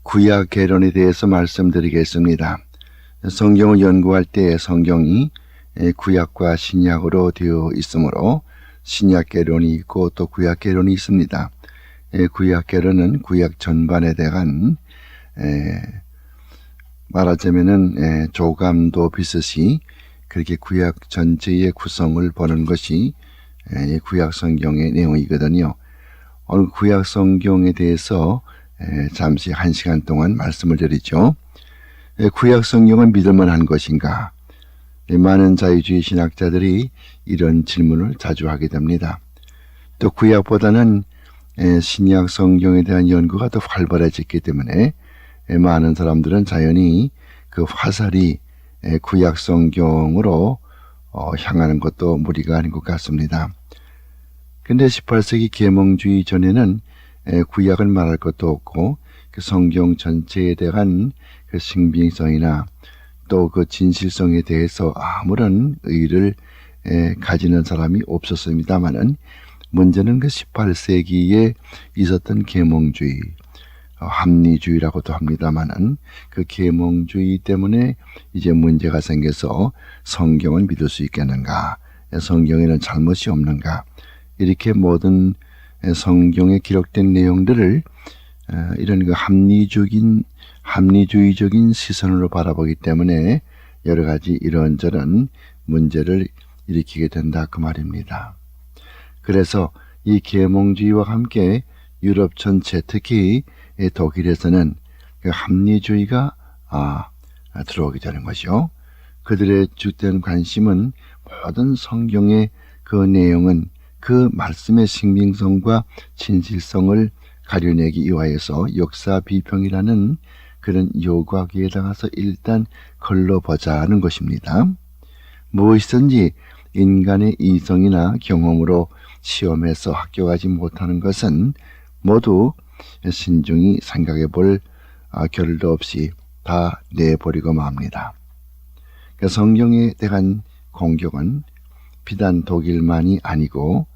구약 개론에 대해서 말씀드리겠습니다. 성경을 연구할 때 성경이 구약과 신약으로 되어 있으므로 신약 개론이 있고 또 구약 개론이 있습니다. 구약 개론은 구약 전반에 대한 말하자면은 조감도 비슷이 그렇게 구약 전체의 구성을 보는 것이 구약 성경의 내용이거든요. 오늘 구약 성경에 대해서 잠시 1시간 동안 말씀을 드리죠. 구약 성경은 믿을만한 것인가? 많은 자유주의 신학자들이 이런 질문을 자주 하게 됩니다. 또 구약보다는 신약 성경에 대한 연구가 더 활발해졌기 때문에 많은 사람들은 자연히 그 화살이 구약 성경으로 향하는 것도 무리가 아닌 것 같습니다. 근데 18세기 계몽주의 전에는 구약을 말할 것도 없고 그 성경 전체에 대한 그 신빙성이나 또 그 진실성에 대해서 아무런 의의를 가지는 사람이 없었습니다만은 문제는 그 18세기에 있었던 계몽주의, 합리주의라고도 합니다만은 그 계몽주의 때문에 이제 문제가 생겨서 성경은 믿을 수 있겠는가? 성경에는 잘못이 없는가? 이렇게 모든 성경에 기록된 내용들을 이런 그 합리주의적인 시선으로 바라보기 때문에 여러 가지 이런저런 문제를 일으키게 된다 그 말입니다. 그래서 이 계몽주의와 함께 유럽 전체 특히 독일에서는 그 합리주의가 들어오게 되는 것이요. 그들의 주된 관심은 모든 성경의 그 내용은 그 말씀의 신빙성과 진실성을 가려내기 위하여서 역사 비평이라는 그런 요구하기에 해당해서 일단 걸러보자 하는 것입니다. 무엇이든지 인간의 이성이나 경험으로 시험해서 합격하지 못하는 것은 모두 신중히 생각해 볼 겨를도 없이 다 내버리고 맙니다. 성경에 대한 공격은 비단 독일만이 아니고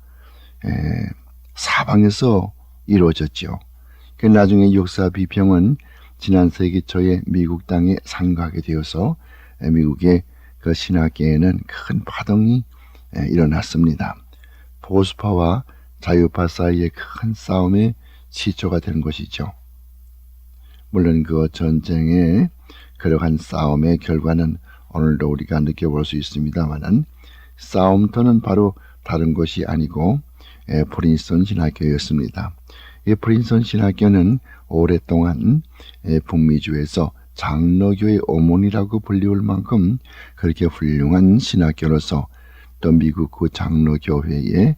사방에서 이루어졌죠. 나중에 역사 비평은 지난 세기 초에 미국 땅에 상륙하게 되어서 미국의 그 신학계에는 큰 파동이 일어났습니다. 보수파와 자유파 사이의 큰 싸움의 시초가 된 것이죠. 물론 그 전쟁의 그러한 싸움의 결과는 오늘도 우리가 느껴볼 수 있습니다만은 싸움터는 바로 다른 것이 아니고 프린스턴 신학교였습니다. 이 프린스턴 신학교는 오랫동안 북미주에서 장로교의 어머니라고 불리울 만큼 그렇게 훌륭한 신학교로서 또 미국 그 장로교회에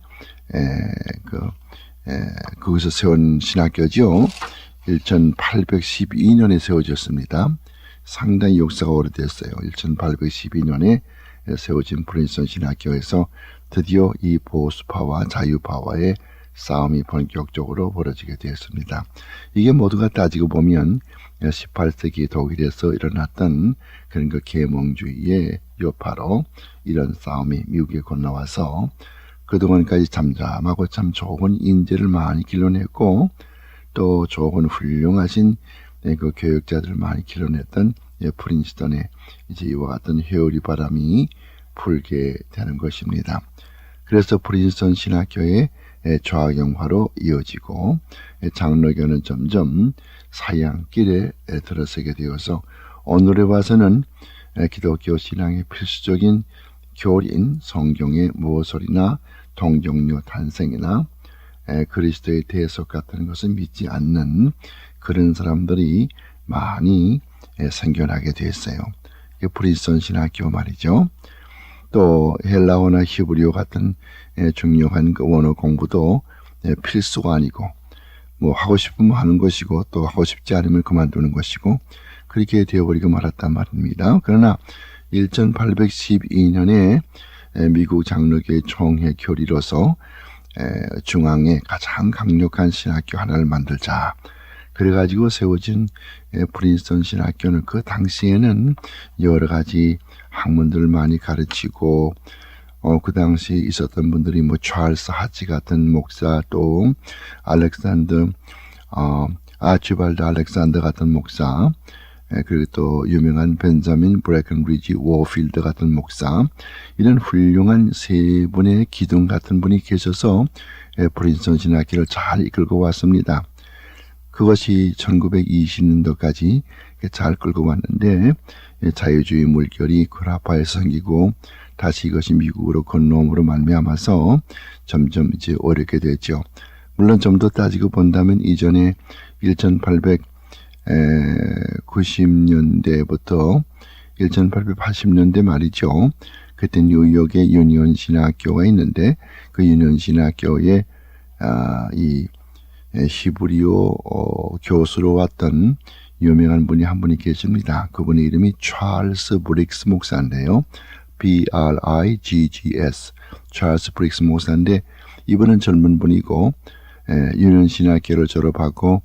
거기서 세운 신학교죠. 1812년에 세워졌습니다. 상당히 역사가 오래됐어요. 1812년에 세워진 프린스턴 신학교에서 드디어 이 보수파와 자유파와의 싸움이 본격적으로 벌어지게 되었습니다. 이게 모두가 따지고 보면 18세기 독일에서 일어났던 그런 그 계몽주의의 여파로 이런 싸움이 미국에 건너와서 그동안까지 잠잠하고 참 좋은 인재를 많이 길러냈고 또 좋은 훌륭하신 그 교육자들을 많이 길러냈던 프린스턴에 이제 이와 같은 회오리 바람이 불게 되는 것입니다. 그래서 프린스턴 신학교의 좌경화로 이어지고 장로교는 점점 사양길에 들어서게 되어서 오늘에 와서는 기독교 신앙의 필수적인 교리인 성경의 모서리나 동정녀 탄생이나 그리스도의 대속 같은 것을 믿지 않는 그런 사람들이 많이 생겨나게 됐어요. 프린스턴 신학교 말이죠. 또 헬라어나 히브리어 같은 중요한 그 원어 공부도 필수가 아니고 뭐 하고 싶으면 하는 것이고 또 하고 싶지 않으면 그만두는 것이고 그렇게 되어버리고 말았단 말입니다. 그러나 1812년에 미국 장로교의 총회 교리로서 중앙에 가장 강력한 신학교 하나를 만들자. 그래가지고 세워진 프린스턴 신학교는 그 당시에는 여러 가지 학문들을 많이 가르치고 그 당시 있었던 분들이 뭐 찰스 하치 같은 목사 또 알렉산더 아치발드 알렉산더 같은 목사, 그리고 또 유명한 벤자민 브레켄리지 워필드 같은 목사, 이런 훌륭한 세 분의 기둥 같은 분이 계셔서 프린스턴 신학교를 잘 이끌고 왔습니다. 그것이 1920년도까지 잘 끌고 왔는데 자유주의 물결이 구라파에서 생기고 다시 이것이 미국으로 건너옴으로 말미암아서 점점 이제 어렵게 됐죠. 물론 좀 더 따지고 본다면 이전에 1890년대부터 1880년대 말이죠. 그때 뉴욕에 유니온 신학교가 있는데 그 유니온 신학교에 이 히브리어 교수로 왔던 유명한 분이 한 분이 계십니다. 그분의 이름이 찰스 브릭스 목사인데요. B-R-I-G-G-S 찰스 브릭스 목사인데 이분은 젊은 분이고 유니온 신학교를 졸업하고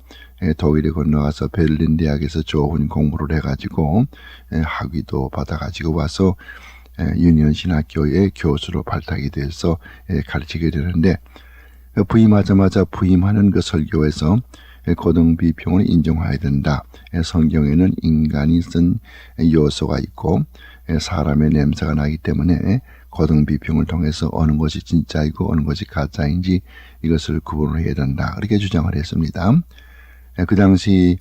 독일에 건너가서 베를린 대학에서 좋은 공부를 해가지고 학위도 받아가지고 와서 유니온 신학교의 교수로 발탁이 돼서 가르치게 되는데 부임하자마자 부임하는 그 설교에서 고등비평을 인정해야 된다. 성경에는 인간이 쓴 요소가 있고 사람의 냄새가 나기 때문에 고등비평을 통해서 어느 것이 진짜이고 어느 것이 가짜인지 이것을 구분을 해야 된다. 그렇게 주장을 했습니다. 그 당시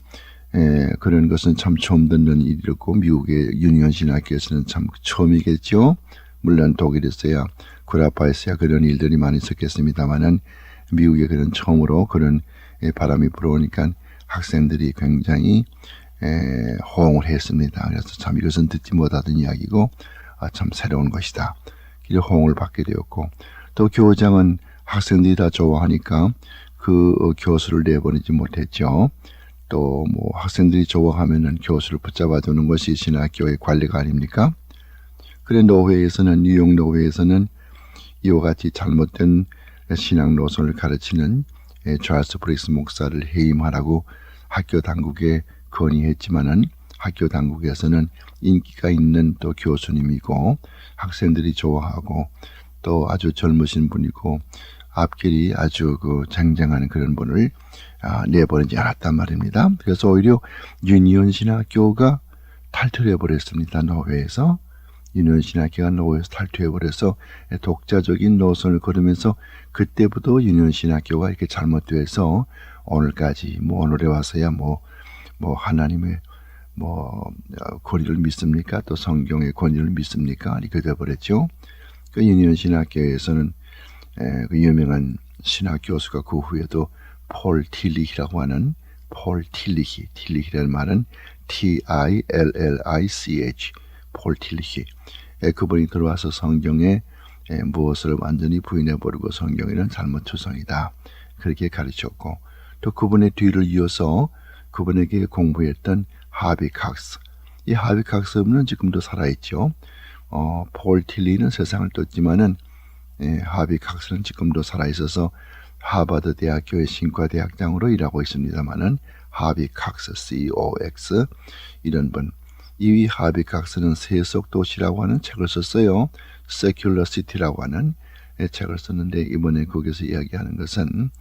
그런 것은 참 처음 듣는 일이었고 미국의 유니온 신학교에서는 참 처음이겠죠. 물론 독일에서야 구라파에서야 그런 일들이 많이 있었겠습니다만은 미국에 그런 처음으로 그런 바람이 불어오니까 학생들이 굉장히 호응을 했습니다. 그래서 참 이것은 듣지 못하던 이야기고 참 새로운 것이다. 이런 호응을 받게 되었고 또 교장은 학생들이 다 좋아하니까 그 교수를 내보내지 못했죠. 또 뭐 학생들이 좋아하면은 교수를 붙잡아두는 것이 신학교의 관리가 아닙니까? 그래 노회에서는 뉴욕 노회에서는 이와 같이 잘못된 신앙 노선을 가르치는 찰스 브릭스 목사를 해임하라고 학교 당국에 건의했지만은 학교 당국에서는 인기가 있는 또 교수님이고 학생들이 좋아하고 또 아주 젊으신 분이고 앞길이 아주 그 쟁쟁한 그런 분을 내보내지 않았단 말입니다. 그래서 오히려 유니온 신학교가 탈퇴해 버렸습니다. 노회에서. 유니온 신학교가 노회에서 탈퇴해 버려서 독자적인 노선을 걸으면서 그때부터 유니온 신학교가 이렇게 잘못돼서 오늘까지 뭐 오늘에 와서야 뭐 하나님의 권위를 믿습니까? 또 성경의 권위를 믿습니까? 이렇게 돼버렸죠. 그 유니온 신학교에서는 그 유명한 신학 교수가 그 후에도 폴 틸리히라고 하는 폴 틸리히라는 말은 T-I-L-L-I-C-H 폴 틸리히 그분이 들어와서 성경에 무엇을 완전히 부인해버리고 성경에는 잘못 추성이다. 그렇게 가르쳤고 또 그분의 뒤를 이어서 그분에게 공부했던 하비 칵스. 이 하비 칵스는 지금도 살아있죠. 폴 틸리는 세상을 떴지만은 하비 칵스는 지금도 살아있어서 하버드 대학교의 신과대학장으로 일하고 있습니다만은 하비 칵스 COX 이런 분. 이 하비 칵스는 세속 도시라고 하는 책을 썼어요. Secular City라고 하는 책을 썼는데 이번에 거기서 이야기하는 것은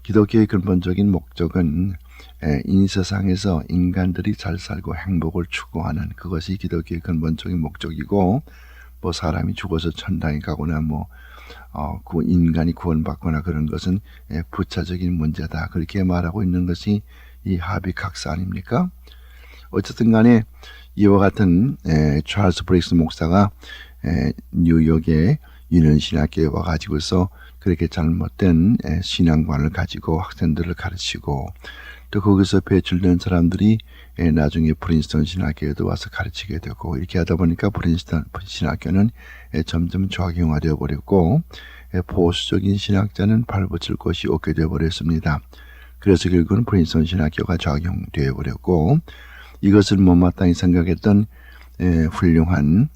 기독교의 근본적인 목적은 이 세상에서 인간들이 잘 살고 행복을 추구하는 그것이 기독교의 근본적인 목적이고 뭐 사람이 죽어서 천당에 가거나 그 인간이 구원받거나 그런 것은 부차적인 문제다. 그렇게 말하고 있는 것이 이 하비 칵스 아닙니까? 어쨌든 간에 이와 같은 찰스 브릭스 목사가 뉴욕의 유니온 신학교에 와가지고서 그렇게 잘못된 신앙관을 가지고 학생들을 가르치고 또 거기서 배출된 사람들이 나중에 프린스턴 신학교에도 와서 가르치게 되고 이렇게 하다 보니까 프린스턴 신학교는 점점 좌경화되어 버렸고 보수적인 신학자는 발붙일 곳이 없게 되어 버렸습니다. 그래서 결국은 프린스턴 신학교가 좌경되어 버렸고 이것을 못마땅히 생각했던 훌륭한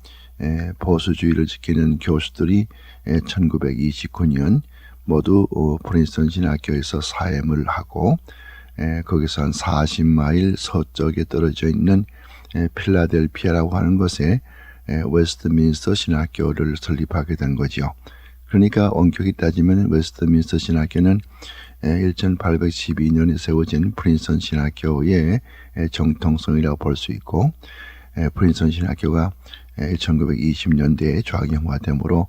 보수주의를 지키는 교수들이 1929년 모두 프린스턴 신학교에서 사임을 하고 거기서 한 40마일 서쪽에 떨어져 있는 필라델피아라고 하는 곳에 웨스트민스터 신학교를 설립하게 된 거죠. 그러니까 엄격히 따지면 웨스트민스터 신학교는 1812년에 세워진 프린스턴 신학교의 정통성이라고 볼 수 있고, 프린스턴 신학교가 1920년대에 좌경화됨으로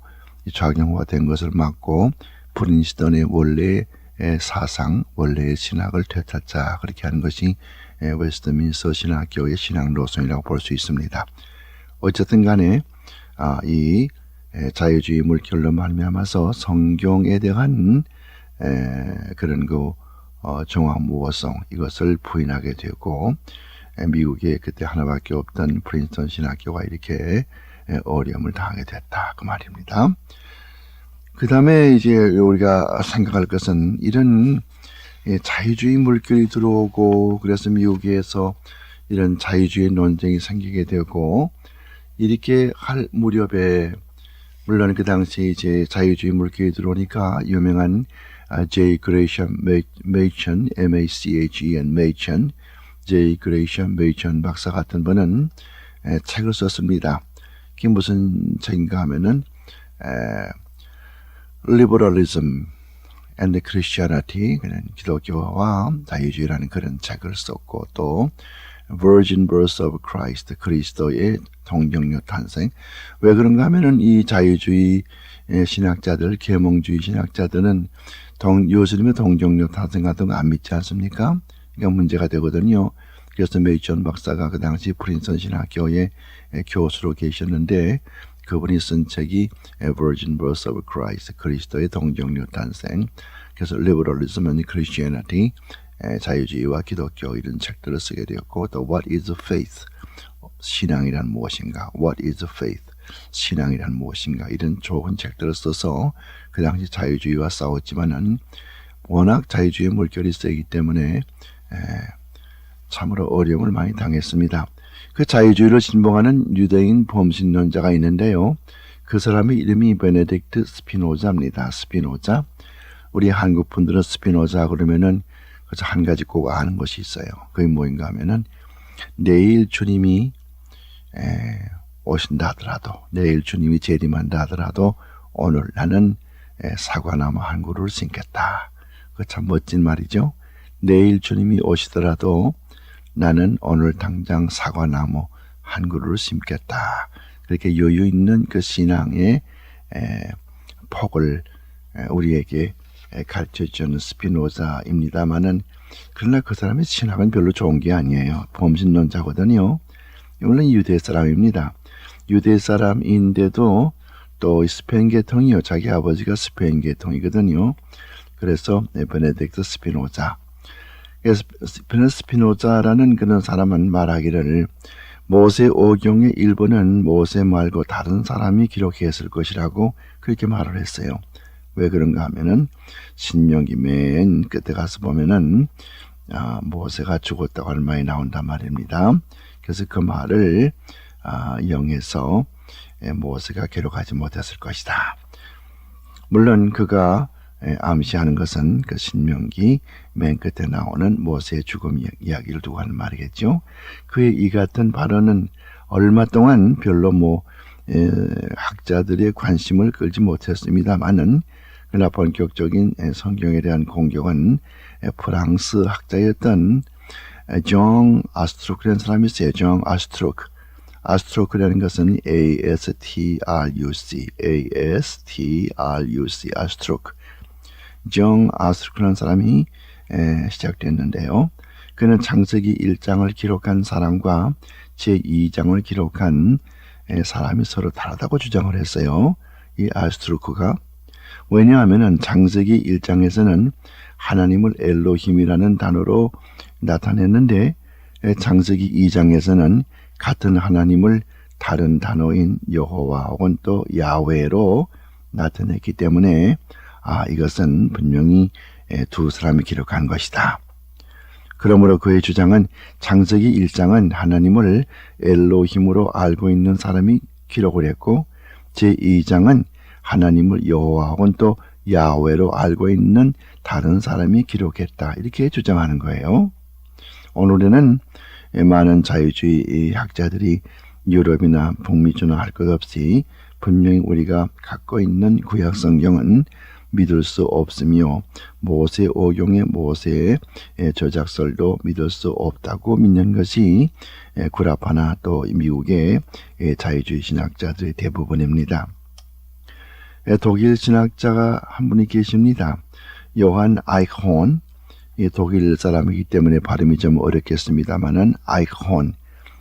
좌경화된 것을 막고 프린스턴의 원래의 사상, 원래의 신학을 되찾자, 그렇게 하는 것이 웨스트민스터 신학교의 신학 노선이라고 볼 수 있습니다. 어쨌든 간에 이 자유주의 물결로 말미암아서 성경에 대한 그런 종합무어성, 이것을 부인하게 되고, 미국에 그때 하나밖에 없던 프린스턴 신학교가 이렇게 어려움을 당하게 됐다, 그 말입니다. 그 다음에 이제 우리가 생각할 것은 이런 자유주의 물결이 들어오고, 그래서 미국에서 이런 자유주의 논쟁이 생기게 되고, 이렇게 할 무렵에, 물론 그 당시 이제 자유주의 물결이 들어오니까 유명한 J. Gresham Machen, M-A-C-H-E-N, Machen, J. Gresham Machen 박사 같은 분은 책을 썼습니다. 그게 무슨 책인가 하면은 Liberalism and Christianity, 그런 기독교와 자유주의라는 그런 책을 썼고, 또 Virgin Birth of Christ, 그리스도의 동정녀 탄생. 왜 그런가 하면은 이 자유주의 신학자들, 계몽주의 신학자들은 예수님의 동정녀 탄생 같은 거 안 믿지 않습니까? 그러니까 문제가 되거든요. 그래서 메이션 박사가 그 당시 프린스턴 신학교의 교수로 계셨는데, 그분이 쓴 책이 Virgin Birth of Christ, 그리스도의 동정녀 탄생. 그래서 Liberalism and Christianity, 자유주의와 기독교, 이런 책들을 쓰게 되었고, 또 What is Faith, 신앙이란 무엇인가, What is Faith, 신앙이란 무엇인가, 이런 좋은 책들을 써서 그 당시 자유주의와 싸웠지만은 워낙 자유주의 물결이 세기 때문에 참으로 어려움을 많이 당했습니다. 그 자유주의를 신봉하는 유대인 범신론자가 있는데요. 그 사람의 이름이 베네딕트 스피노자입니다. 스피노자. 우리 한국 분들은 스피노자 그러면은 그래서 한 가지 꼭 아는 것이 있어요. 그게 뭐인가 하면은 내일 주님이 오신다 하더라도, 내일 주님이 재림한다 하더라도 오늘 나는 사과나무 한 그루를 심겠다. 그 참 멋진 말이죠. 내일 주님이 오시더라도 나는 오늘 당장 사과나무 한 그루를 심겠다. 그렇게 여유 있는 그 신앙의 폭을 우리에게 가르쳐주는 스피노자입니다만은, 그러나 그 사람의 신학은 별로 좋은 게 아니에요. 범신론자거든요. 물론 유대 사람입니다. 유대 사람인데도 또 스페인 계통이요. 자기 아버지가 스페인 계통이거든요. 그래서 베네딕트 스피노자. 스피노자라는 그런 사람은 말하기를 모세 오경의 일부는 모세 말고 다른 사람이 기록했을 것이라고 그렇게 말을 했어요. 왜 그런가 하면은 신명기 맨 끝에 가서 보면은 모세가 죽었다고 하는 말이 나온단 말입니다. 그래서 그 말을 영해서 모세가 기록하지 못했을 것이다. 물론 그가 암시하는 것은 그 신명기 맨 끝에 나오는 모세의 죽음 이야기를 두고 하는 말이겠죠. 그의 이 같은 발언은 얼마 동안 별로 학자들의 관심을 끌지 못했습니다만은, 그러나 본격적인 성경에 대한 공격은 프랑스 학자였던 정 아스트루크라는 사람이 있어요. 정 아스트루크. 아스트루크라는 것은 A-S-T-R-U-C, A-S-T-R-U-C, 아스트루크. 정 아스트루크라는 사람이 시작됐는데요. 그는 창세기 1장을 기록한 사람과 제2장을 기록한 사람이 서로 다르다고 주장을 했어요. 이 아스트루크가. 왜냐하면 창세기 1장에서는 하나님을 엘로힘이라는 단어로 나타냈는데, 창세기 2장에서는 같은 하나님을 다른 단어인 여호와 혹은 또 야훼로 나타냈기 때문에 이것은 분명히 두 사람이 기록한 것이다. 그러므로 그의 주장은 창세기 1장은 하나님을 엘로힘으로 알고 있는 사람이 기록을 했고, 제2장은 하나님을 여호와 혹은 또 야훼로 알고 있는 다른 사람이 기록했다. 이렇게 주장하는 거예요. 오늘에는 많은 자유주의 학자들이 유럽이나 북미주나 할 것 없이 분명히 우리가 갖고 있는 구약 성경은 믿을 수 없으며 모세 오경의 모세의 저작설도 믿을 수 없다고 믿는 것이 구라파나 또 미국의 자유주의 신학자들의 대부분입니다. 독일 신학자가 한 분이 계십니다. 요한 아이크혼, 독일 사람이기 때문에 발음이 좀 어렵겠습니다만은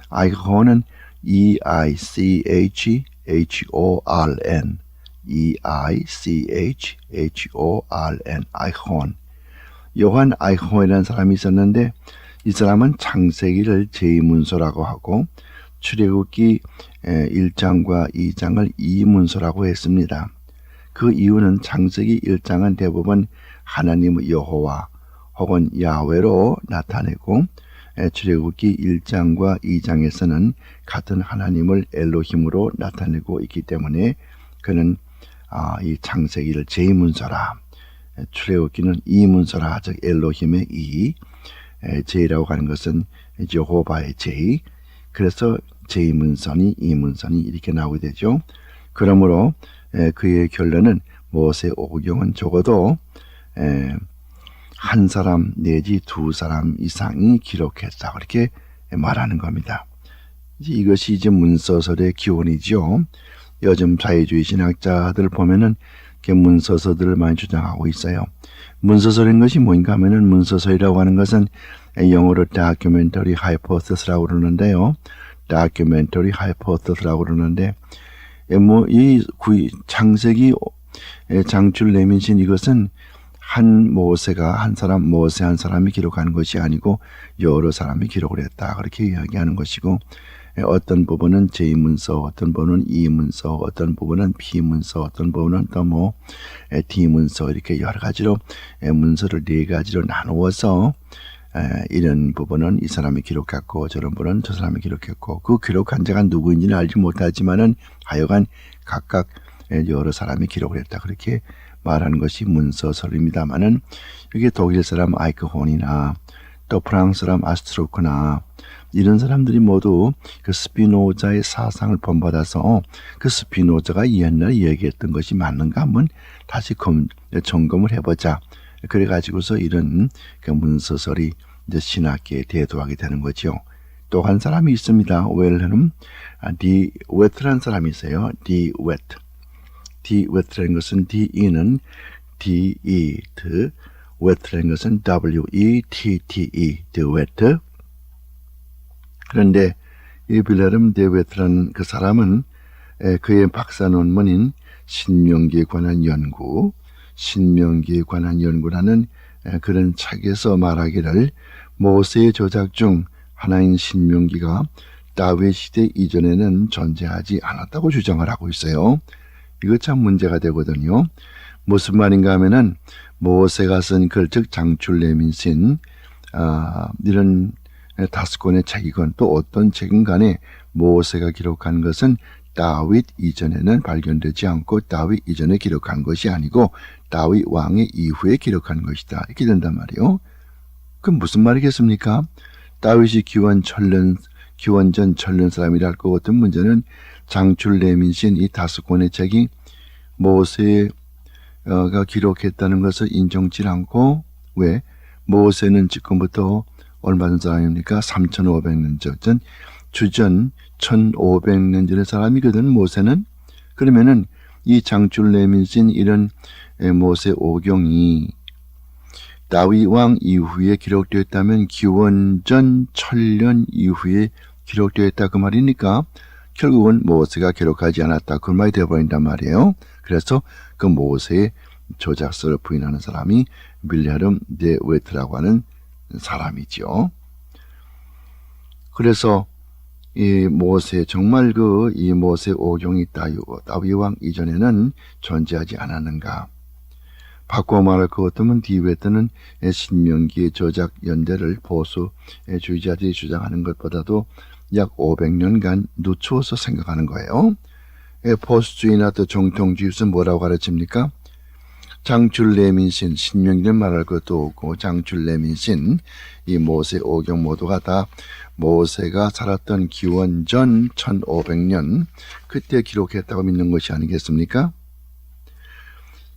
아이크혼은 E-I-C-H-H-O-R-N E-I-C-H-H-O-R-N 아이크혼. 요한 아이크혼이라는 사람이 있었는데 이 사람은 창세기를 제2문서라고 하고 출애굽기 1장과 2장을 2문서라고 했습니다. 그 이유는 창세기 1장은 대부분 하나님 여호와 혹은 야훼로 나타내고 출애굽기 1장과 2장에서는 같은 하나님을 엘로힘으로 나타내고 있기 때문에 그는 이 창세기를 제2문서라, 출애굽기는 2문서라, 즉 엘로힘의 제이라고 하는 것은 여호바의 제이, 그래서 제2문서니 2문서니 이렇게 나오게 되죠. 그러므로 그의 결론은 모세 오경은 적어도 한 사람 내지 두 사람 이상이 기록했다, 그렇게 말하는 겁니다. 이것이 이제 문서설의 기원이죠. 요즘 자유주의 신학자들 보면은 문서서들을 많이 주장하고 있어요. 문서설인 것이 뭔가 하면은 문서설이라고 하는 것은 영어로 documentary hypothesis라고 그러는데요. documentary hypothesis라고 그러는데 이 창세기 장출 내민신 이것은 한 모세 한 사람이 기록한 것이 아니고 여러 사람이 기록을 했다, 그렇게 이야기하는 것이고, 어떤 부분은 제2문서, 어떤 부분은 2문서, 어떤 부분은 B문서, 어떤 부분은 또 D문서, 이렇게 여러 가지로 문서를 4가지로 나누어서 이런 부분은 이 사람이 기록했고 저런 부분은 저 사람이 기록했고, 그 기록한 자가 누구인지는 알지 못하지만은 하여간 각각 여러 사람이 기록을 했다, 그렇게 말하는 것이 문서설입니다만은, 여기 독일 사람 아이크혼이나 또 프랑스 사람 아스트로크나 이런 사람들이 모두 그 스피노자의 사상을 본받아서 그 스피노자가 옛날에 얘기했던 것이 맞는가 한번 다시 점검을 해보자, 그래가지고서 이런 그 문서설이 이제 신학계에 대두하게 되는 거죠. 또 한 사람이 있습니다. 웰름 디 웨트라는 사람이 있어요. 디 웨트라는 것은 D는 D-E, 웨트라는 것은 W-E-T-T-E, 디 웨트. 그런데 이 빌레름 디 웨트라는 그 사람은 그의 박사 논문인 신명기에 관한 연구, 신명기에 관한 연구라는 그런 책에서 말하기를 모세의 저작 중 하나인 신명기가 다윗 시대 이전에는 존재하지 않았다고 주장을 하고 있어요. 이거 참 문제가 되거든요. 무슨 말인가 하면은 모세가 쓴 글, 즉 장출내민신 이런 5권의 책이건 또 어떤 책인 간에 모세가 기록한 것은 다윗 이전에는 발견되지 않고 다윗 이전에 기록한 것이 아니고 다윗 왕의 이후에 기록한 것이다, 이렇게 된단 말이에요. 그럼 무슨 말이겠습니까? 다윗이 기원전 천년 사람이라 할 것 같은 문제는 장출내민신 이 5권의 책이 모세가 기록했다는 것을 인정치 않고, 왜? 모세는 지금부터 얼마 전 사람입니까? 3,500년 전, 주전 1,500년 전의 사람이거든, 모세는. 그러면은 이 장출내민신 이런 모세 오경이 다윗 왕 이후에 기록되었다면 기원전 천년 이후에 기록되었다, 그 말이니까 결국은 모세가 기록하지 않았다, 그 말이 되어버린단 말이에요. 그래서 그 모세의 저작서를 부인하는 사람이 빌레름 디 웨트라고 하는 사람이죠. 그래서 이 모세, 정말 이 모세 오경이 다윗 왕 이전에는 존재하지 않았는가? 바꿔 말할 것 같으면 디 웨트는 신명기의 저작 연대를 보수주의자들이 주장하는 것보다도 약 500년간 늦추어서 생각하는 거예요. 보수주의나 또 정통주의는 뭐라고 가르칩니까? 장출레민신, 신명기는 말할 것도 없고 장출레민신, 이 모세 오경 모두가 다 모세가 살았던 기원전 1500년 그때 기록했다고 믿는 것이 아니겠습니까?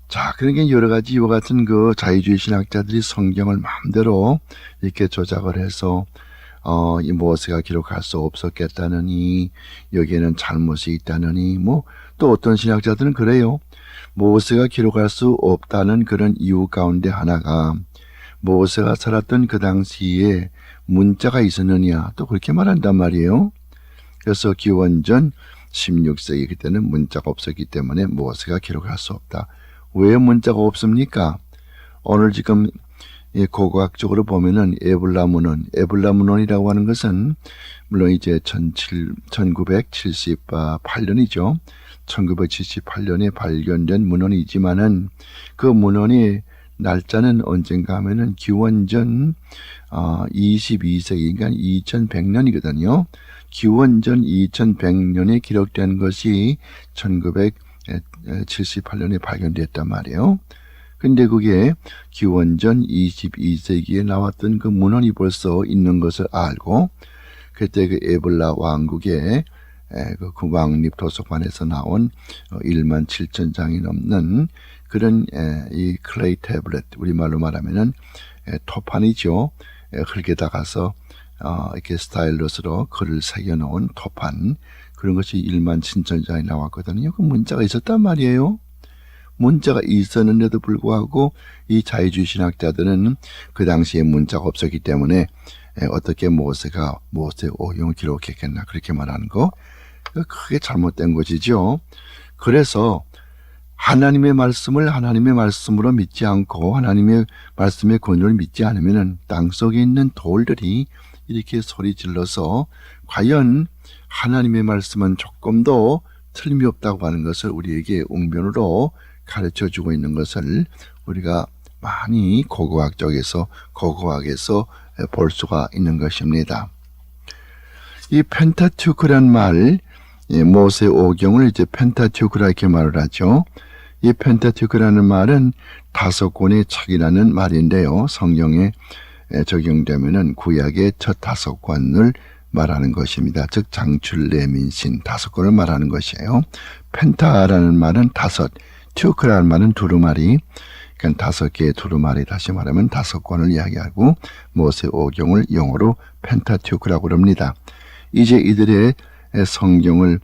자, 그러니까 여러 가지 이와 같은 그 자유주의 신학자들이 성경을 마음대로 이렇게 조작을 해서 이 모세가 기록할 수 없었겠다느니, 여기에는 잘못이 있다느니, 또 어떤 신학자들은 그래요. 모세가 기록할 수 없다는 그런 이유 가운데 하나가 모세가 살았던 그 당시에 문자가 있었느냐, 또 그렇게 말한단 말이에요. 그래서 기원전 16세기 그때는 문자가 없었기 때문에 모세가 기록할 수 없다. 왜 문자가 없습니까? 오늘 지금 고고학적으로 보면은 에블라문헌이라고 하는 것은 물론 이제 1978년이죠. 1978년에 발견된 문헌이지만은 그 문헌의 날짜는 언젠가 하면은 기원전 22세기, 그러니까 2100년이거든요. 기원전 2100년에 기록된 것이 1978년에 발견됐단 말이에요. 근데 그게 기원전 22세기에 나왔던 그 문헌이 벌써 있는 것을 알고, 그때 그 에블라 왕국의 그 왕립 도서관에서 나온 17,000장이 넘는 그런 이 클레이 태블릿, 우리말로 말하면은 토판이죠. 흙에다가서 이렇게 스타일러스로 글을 새겨놓은 토판, 그런 것이 17,000장이 나왔거든요. 그 문자가 있었단 말이에요. 문자가 있었는데도 불구하고 이 자유주의 신학자들은 그 당시에 문자가 없었기 때문에 어떻게 모세가 모세 오경을 기록했겠나, 그렇게 말하는 거, 크게 잘못된 것이죠. 그래서 하나님의 말씀을 하나님의 말씀으로 믿지 않고 하나님의 말씀의 권위를 믿지 않으면 땅속에 있는 돌들이 이렇게 소리 질러서 과연 하나님의 말씀은 조금도 틀림이 없다고 하는 것을 우리에게 웅변으로 가르쳐주고 있는 것을 우리가 많이 고고학에서 볼 수가 있는 것입니다. 이 펜타튜크란 말, 모세 오경을 이제 펜타튜크라 이렇게 말을 하죠. 이 펜타튜크라는 말은 5권의 책이라는 말인데요. 성경에 적용되면은 구약의 첫 5권을 말하는 것입니다. 즉 장출레민신 5권을 말하는 것이에요. 펜타라는 말은 5, 튜크라는 말은 두루마리, 그러니까 5개의 두루마리, 다시 말하면 5권을 이야기하고 모세 오경을 영어로 펜타튜크라고 그럽니다. 이제 이들의 성경을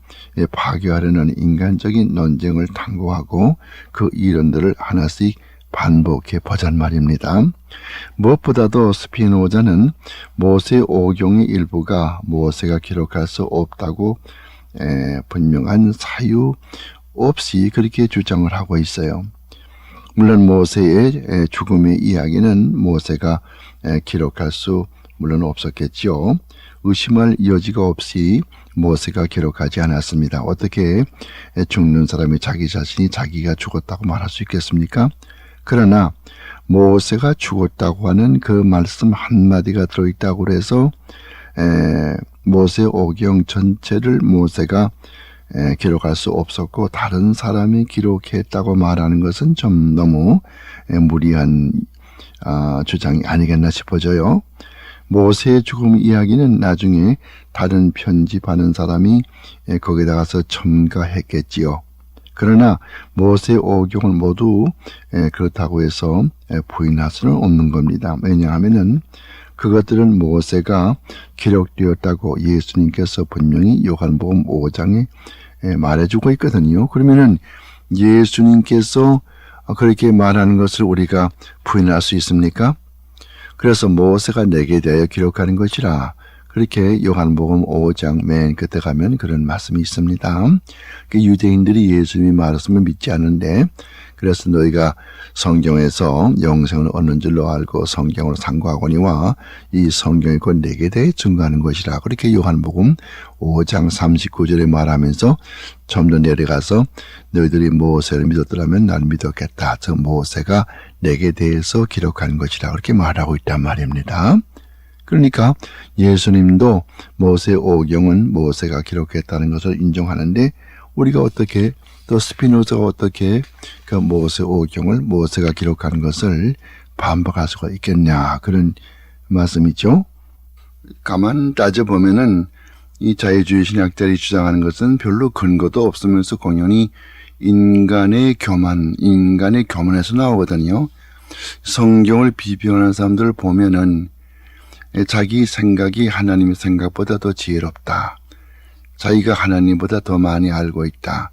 파괴하려는 인간적인 논쟁을 탐구하고 그 이론들을 하나씩 반복해 보잔 말입니다. 무엇보다도 스피노자는 모세 오경의 일부가 모세가 기록할 수 없다고 분명한 사유 없이 그렇게 주장을 하고 있어요. 물론 모세의 죽음의 이야기는 모세가 기록할 수 물론 없었겠죠. 의심할 여지가 없이 모세가 기록하지 않았습니다. 어떻게 죽는 사람이 자기 자신이 자기가 죽었다고 말할 수 있겠습니까? 그러나 모세가 죽었다고 하는 그 말씀 한마디가 들어있다고 해서 모세 오경 전체를 모세가 기록할 수 없었고 다른 사람이 기록했다고 말하는 것은 좀 너무 무리한 주장이 아니겠나 싶어져요. 모세의 죽음 이야기는 나중에 다른 편집하는 사람이 거기다가서 첨가했겠지요. 그러나 모세 오경을 모두 그렇다고 해서 부인할 수는 없는 겁니다. 왜냐하면은 그것들은 모세가 기록되었다고 예수님께서 분명히 요한복음 5장에 말해주고 있거든요. 그러면은 예수님께서 그렇게 말하는 것을 우리가 부인할 수 있습니까? 그래서 모세가 내게 대하여 기록하는 것이라, 그렇게 요한복음 5장 맨 끝에 가면 그런 말씀이 있습니다. 유대인들이 예수님이 말씀을 믿지 않는데, 그래서 너희가 성경에서 영생을 얻는 줄로 알고 성경으로 상고하거니와 이 성경이 곧 내게 대해 증거하는 것이라, 그렇게 요한복음 5장 39절에 말하면서 좀 더 내려가서 너희들이 모세를 믿었더라면 날 믿었겠다. 즉 모세가 내게 대해서 기록한 것이라 그렇게 말하고 있단 말입니다. 그러니까 예수님도 모세 오경은 모세가 기록했다는 것을 인정하는데 우리가 어떻게 또 스피노자가 어떻게 그 모세 오경을 모세가 기록한 것을 반박할 수가 있겠냐, 그런 말씀이죠. 가만 따져보면은 이 자유주의 신학자들이 주장하는 것은 별로 근거도 없으면서 공연히 인간의 교만에서 나오거든요. 성경을 비평하는 사람들을 보면은 자기 생각이 하나님의 생각보다 더 지혜롭다, 자기가 하나님보다 더 많이 알고 있다,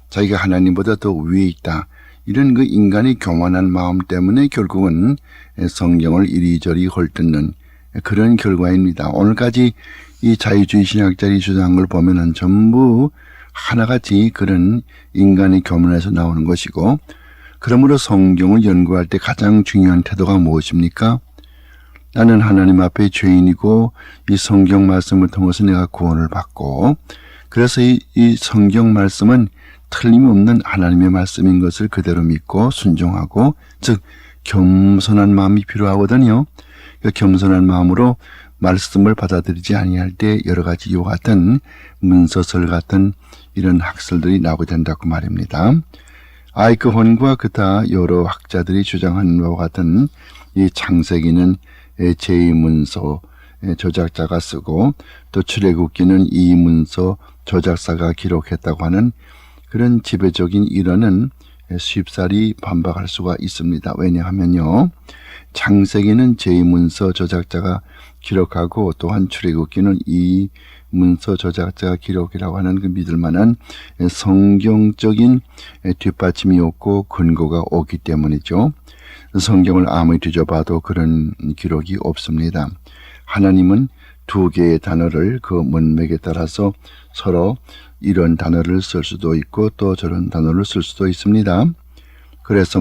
자기가 하나님보다 더 위에 있다, 이런 그 인간의 교만한 마음 때문에 결국은 성경을 이리저리 헐뜯는 그런 결과입니다. 오늘까지 이 자유주의 신학자들이 주장한 걸 보면은 전부 하나같이 그런 인간의 교만에서 나오는 것이고, 그러므로 성경을 연구할 때 가장 중요한 태도가 무엇입니까? 나는 하나님 앞에 죄인이고 이 성경 말씀을 통해서 내가 구원을 받고, 그래서 이 성경 말씀은 틀림없는 하나님의 말씀인 것을 그대로 믿고 순종하고, 즉 겸손한 마음이 필요하거든요. 그 겸손한 마음으로 말씀을 받아들이지 아니할 때 여러 가지 요 같은 문서설 같은 이런 학설들이 나오게 된다고 말입니다. 아이크혼과 기타 여러 학자들이 주장하는 바와 같은 이 창세기는 제2문서 저작자가 쓰고, 또 출애굽기는 이 문서 저작사가 기록했다고 하는 그런 지배적인 일화는 쉽사리 반박할 수가 있습니다. 왜냐하면요, 창세기는 제2문서 저작자가 기록하고, 또한 출애굽기는 이 문서 저작자가 기록이라고 하는 그 믿을 만한 성경적인 뒷받침이 없고 근거가 없기 때문이죠. 성경을 아무리 뒤져봐도 그런 기록이 없습니다. 하나님은 두 개의 단어를 그 문맥에 따라서 서로 이런 단어를 쓸 수도 있고 또 저런 단어를 쓸 수도 있습니다. 그래서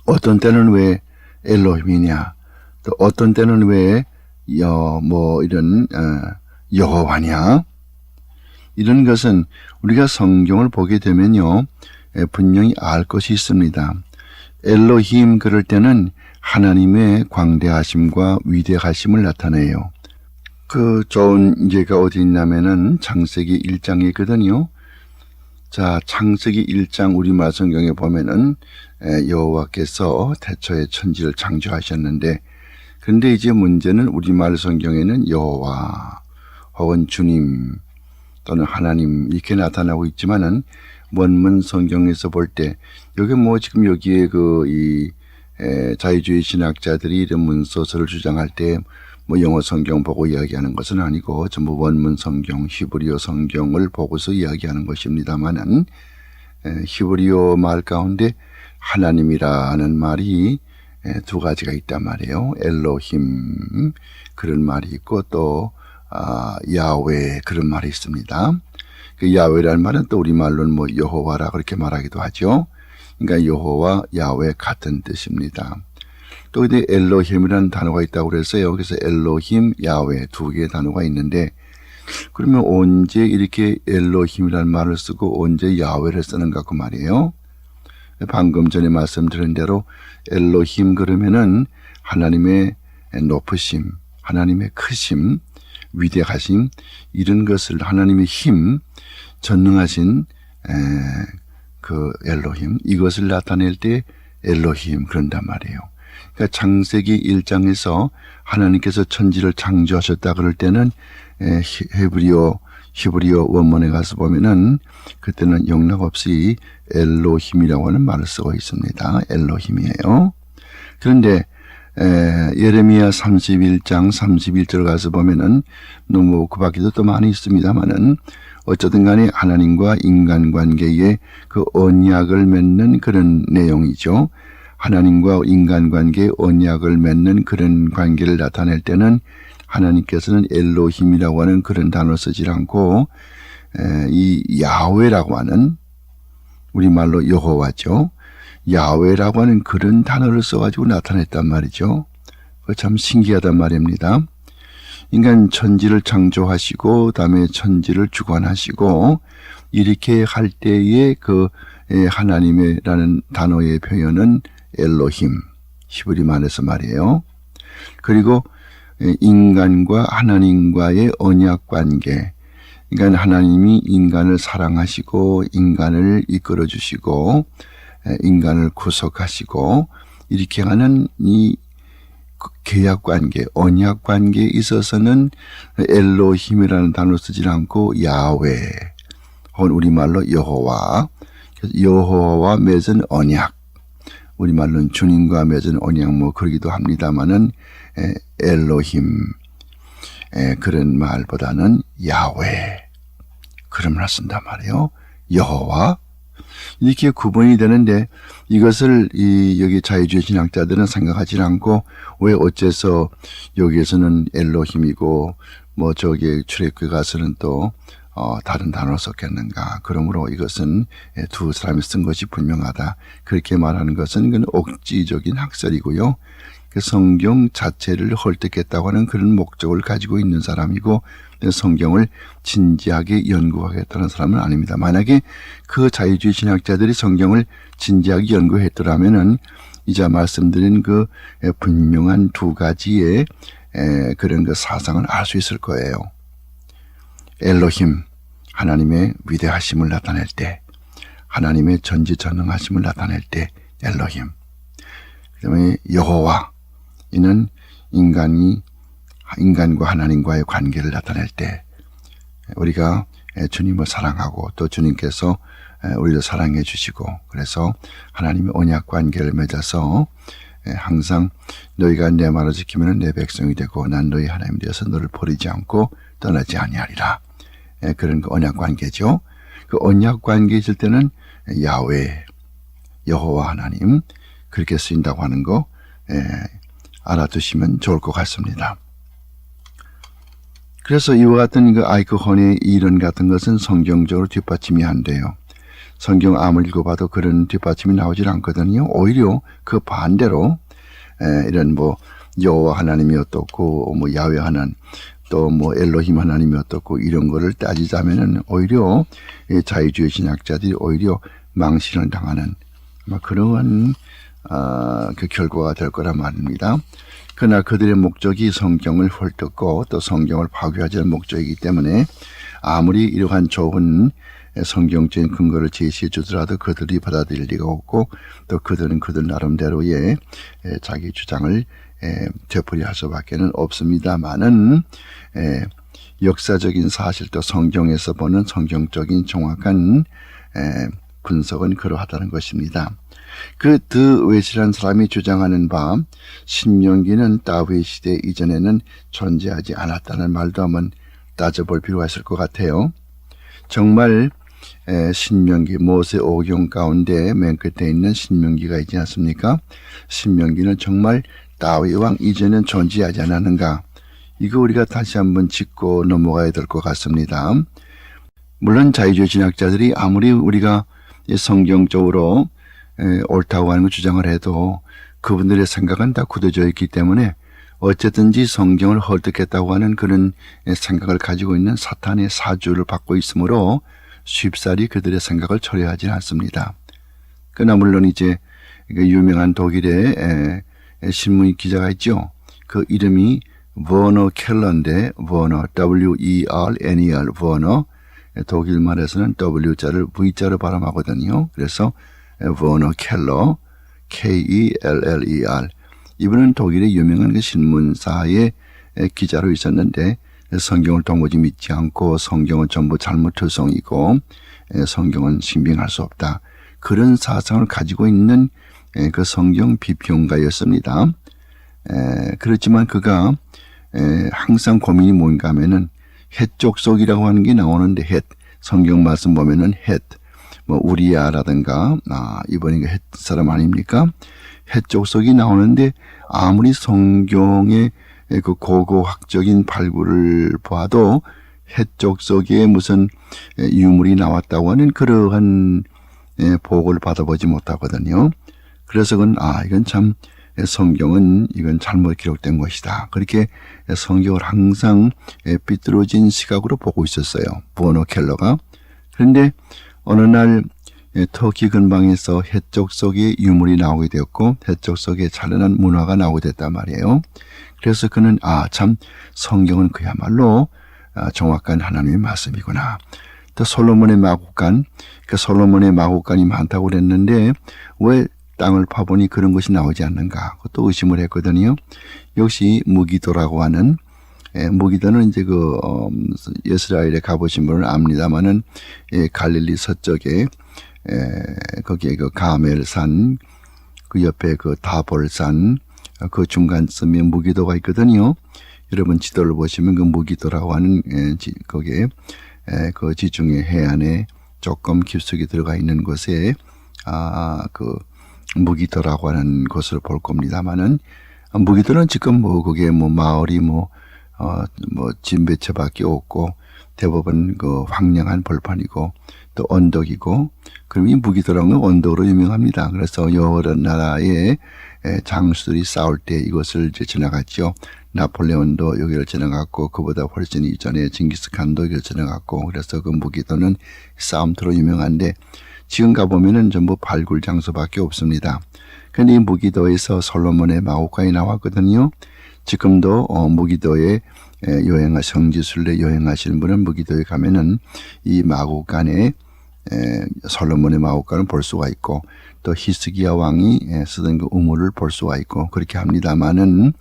어떤 때는 왜 엘로힘이냐, 또 어떤 때는 왜 이런 여호와냐, 이런 것은 우리가 성경을 보게 되면요 분명히 알 것이 있습니다. 엘로힘 그럴 때는 하나님의 광대하심과 위대하심을 나타내요. 그 좋은 예가 어디 있냐면은 창세기 1장에 있거든요. 자, 창세기 1장 우리말 성경에 보면은 여호와께서 태초에 천지를 창조하셨는데, 그런데 이제 문제는 우리말 성경에는 여호와 혹은 주님 또는 하나님 이렇게 나타나고 있지만은 원문 성경에서 볼 때 여기 지금 여기에 자유주의 신학자들이 이런 문서서를 주장할 때 영어 성경 보고 이야기하는 것은 아니고 전부 원문 성경 히브리어 성경을 보고서 이야기하는 것입니다만은, 히브리어 말 가운데 하나님이라는 말이 두 가지가 있단 말이에요. 엘로힘 그런 말이 있고 또 야훼 그런 말이 있습니다. 그 야훼라는 말은 또 우리말로는 여호와라 그렇게 말하기도 하죠. 그러니까 여호와 야훼 같은 뜻입니다. 또 근데 엘로힘이라는 단어가 있다고 그랬어요. 그래서 엘로힘, 야훼 두 개의 단어가 있는데, 그러면 언제 이렇게 엘로힘이라는 말을 쓰고 언제 야훼를 쓰는가 그 말이에요. 방금 전에 말씀드린 대로 엘로힘 그러면은 하나님의 높으심, 하나님의 크심, 위대하심, 이런 것을 하나님의 힘, 전능하신 그 엘로힘, 이것을 나타낼 때 엘로힘 그런단 말이에요. 그러니까 창세기 1장에서 하나님께서 천지를 창조하셨다 그럴 때는 히브리어 원문에 가서 보면은 그때는 영락없이 엘로힘이라고 하는 말을 쓰고 있습니다. 엘로힘이에요. 그런데 예레미야 31장 31절 가서 보면은 너무 그 밖에도 또 많이 있습니다만은, 어쨌든 간에 하나님과 인간 관계에 그 언약을 맺는 그런 내용이죠. 하나님과 인간 관계에 언약을 맺는 그런 관계를 나타낼 때는 하나님께서는 엘로힘이라고 하는 그런 단어를 쓰지 않고 이 야훼라고 하는, 우리말로 여호와죠, 야훼라고 하는 그런 단어를 써가지고 나타냈단 말이죠. 그거 참 신기하단 말입니다. 인간 천지를 창조하시고 다음에 천지를 주관하시고 이렇게 할 때에 그 하나님이라는 단어의 표현은 엘로힘, 히브리말에서 말이에요. 그리고 인간과 하나님과의 언약 관계, 그러니까 하나님이 인간을 사랑하시고 인간을 이끌어 주시고 인간을 구속하시고 이렇게 하는 이 계약 관계, 언약 관계에 있어서는 엘로힘이라는 단어를 쓰지 않고 야훼, 혹은 우리말로 여호와, 여호와와 맺은 언약, 우리말로는 주님과 맺은 언약 뭐 그러기도 합니다마는 엘로힘, 그런 말보다는 야훼, 그런 말을 쓴단 말이에요. 여호와, 이렇게 구분이 되는데 이것을 여기 자유주의 신학자들은 생각하지 않고 왜 어째서 여기에서는 엘로힘이고 뭐 저기 출애굽기 가서는 또 다른 단어를 썼겠는가. 그러므로 이것은 두 사람이 쓴 것이 분명하다. 그렇게 말하는 것은 그건 억지적인 학설이고요. 그 성경 자체를 헐뜯겠다고 하는 그런 목적을 가지고 있는 사람이고 성경을 진지하게 연구하겠다는 사람은 아닙니다. 만약에 그 자유주의 신학자들이 성경을 진지하게 연구했더라면은 이제 말씀드린 그 분명한 두 가지의 그런 그 사상을 알 수 있을 거예요. 엘로힘, 하나님의 위대하심을 나타낼 때, 하나님의 전지전능하심을 나타낼 때 엘로힘. 그다음에 여호와, 이는 인간과 하나님과의 관계를 나타낼 때 우리가 주님을 사랑하고 또 주님께서 우리를 사랑해 주시고 그래서 하나님의 언약 관계를 맺어서 항상 너희가 내 말을 지키면 내 백성이 되고 난 너희 하나님이 되어서 너를 버리지 않고 떠나지 아니하리라. 그런 그 언약 관계죠. 그 언약 관계에 있을 때는 야훼, 여호와 하나님 그렇게 쓰인다고 하는 거 알아두시면 좋을 것 같습니다. 그래서 이와 같은 그 아이크혼의 이론 같은 것은 성경적으로 뒷받침이 안 돼요. 성경 아무리 읽어봐도 그런 뒷받침이 나오질 않거든요. 오히려 그 반대로 이런 뭐 여호와 하나님이 어떻고 뭐 야훼 하나님 또 뭐 엘로힘 하나님이 어떻고 이런 거를 따지자면은 오히려 자유주의 신학자들이 오히려 망신을 당하는 그러한 그 결과가 될 거란 말입니다. 그러나 그들의 목적이 성경을 헐뜯고 또 성경을 파괴하자는 목적이기 때문에 아무리 이러한 좋은 성경적인 근거를 제시해 주더라도 그들이 받아들일 리가 없고 또 그들은 그들 나름대로의 자기 주장을 되풀이할 수밖에는 없습니다만은 역사적인 사실 또 성경에서 보는 성경적인 정확한 분석은 그러하다는 것입니다. 그 드웨시라는 사람이 주장하는 바 신명기는 다윗 시대 이전에는 존재하지 않았다는 말도 한번 따져볼 필요가 있을 것 같아요. 정말 신명기 모세 오경 가운데 맨 끝에 있는 신명기가 있지 않습니까? 신명기는 정말 다윗 왕 이전엔 존재하지 않았는가? 이거 우리가 다시 한번 짚고 넘어가야 될 것 같습니다. 물론 자유주의 신학자들이 아무리 우리가 성경적으로 옳다고 하는 걸 주장을 해도 그분들의 생각은 다 굳어져 있기 때문에 어쨌든지 성경을 헐뜯겠다고 하는 그런 생각을 가지고 있는 사탄의 사주를 받고 있으므로 쉽사리 그들의 생각을 처리하지 않습니다. 그러나 물론 이제 유명한 독일의 신문 기자가 있죠. 그 이름이 버너 켈러인데 버너 W-E-R-N-E-R 버너 독일 말에서는 W자를 V자로 발음하거든요. 그래서 버너 켈러 K-E-L-L-E-R 이분은 독일의 유명한 그 신문사의 기자로 있었는데 성경을 도무지 믿지 않고 성경은 전부 잘못 투성이고 성경은 신빙할 수 없다. 그런 사상을 가지고 있는 그 성경 비평가였습니다. 그렇지만 그가 항상 고민이 뭔가 하면은 헷 족속이라고 하는 게 나오는데 헷 성경 말씀 보면은 헷 뭐 우리야라든가 이번에 헷 사람 아닙니까? 헷 족속이 나오는데 아무리 성경의 그 고고학적인 발굴을 봐도 헷 족속에 무슨 유물이 나왔다고 하는 그러한 보고를 받아보지 못하거든요. 그래서 그건 이건 참 성경은 이건 잘못 기록된 것이다. 그렇게 성경을 항상 삐뚤어진 시각으로 보고 있었어요. 버너 켈러가. 그런데 어느 날 터키 근방에서 헷족 속에 유물이 나오게 되었고 헷족 속에 찬란한 문화가 나오게 됐단 말이에요. 그래서 그는 참 성경은 그야말로 정확한 하나님의 말씀이구나. 또 솔로몬의 마국간, 그 솔로몬의 마국간이 많다고 그랬는데 왜 땅을 파보니 그런 것이 나오지 않는가? 그것도 의심을 했거든요. 역시 무기도라고 하는 무기도는 이제 이스라엘에 가보신 분은 압니다만은 갈릴리 서쪽에 거기에 그 가멜산 그 옆에 그 다볼산 그 중간쯤에 무기도가 있거든요. 여러분 지도를 보시면 그 무기도라고 하는 거기에 그 지중해 해안에 조금 깊숙이 들어가 있는 곳에 그 무기도라고 하는 곳을 볼 겁니다만은 무기도는 지금 거기에 마을이 집 몇 채밖에 없고 대부분 그 황량한 벌판이고 또 언덕이고 그럼 이 무기도라는 건 언덕으로 유명합니다. 그래서 여러 나라의 장수들이 싸울 때 이것을 이제 지나갔죠. 나폴레온도 여기를 지나갔고 그보다 훨씬 이전에 징기스칸도 여기를 지나갔고 그래서 그 무기도는 싸움터로 유명한데 지금 가보면은 전부 발굴 장소밖에 없습니다. 그런데 이 무기도에서 솔로몬의 마곡간이 나왔거든요. 지금도 무기도에 성지순례 여행하시는 분은 무기도에 가면은 이 마곡간에 솔로몬의 마곡간을 볼 수가 있고 또 히스기야 왕이 쓰던 그 우물을 볼 수가 있고 그렇게 합니다만은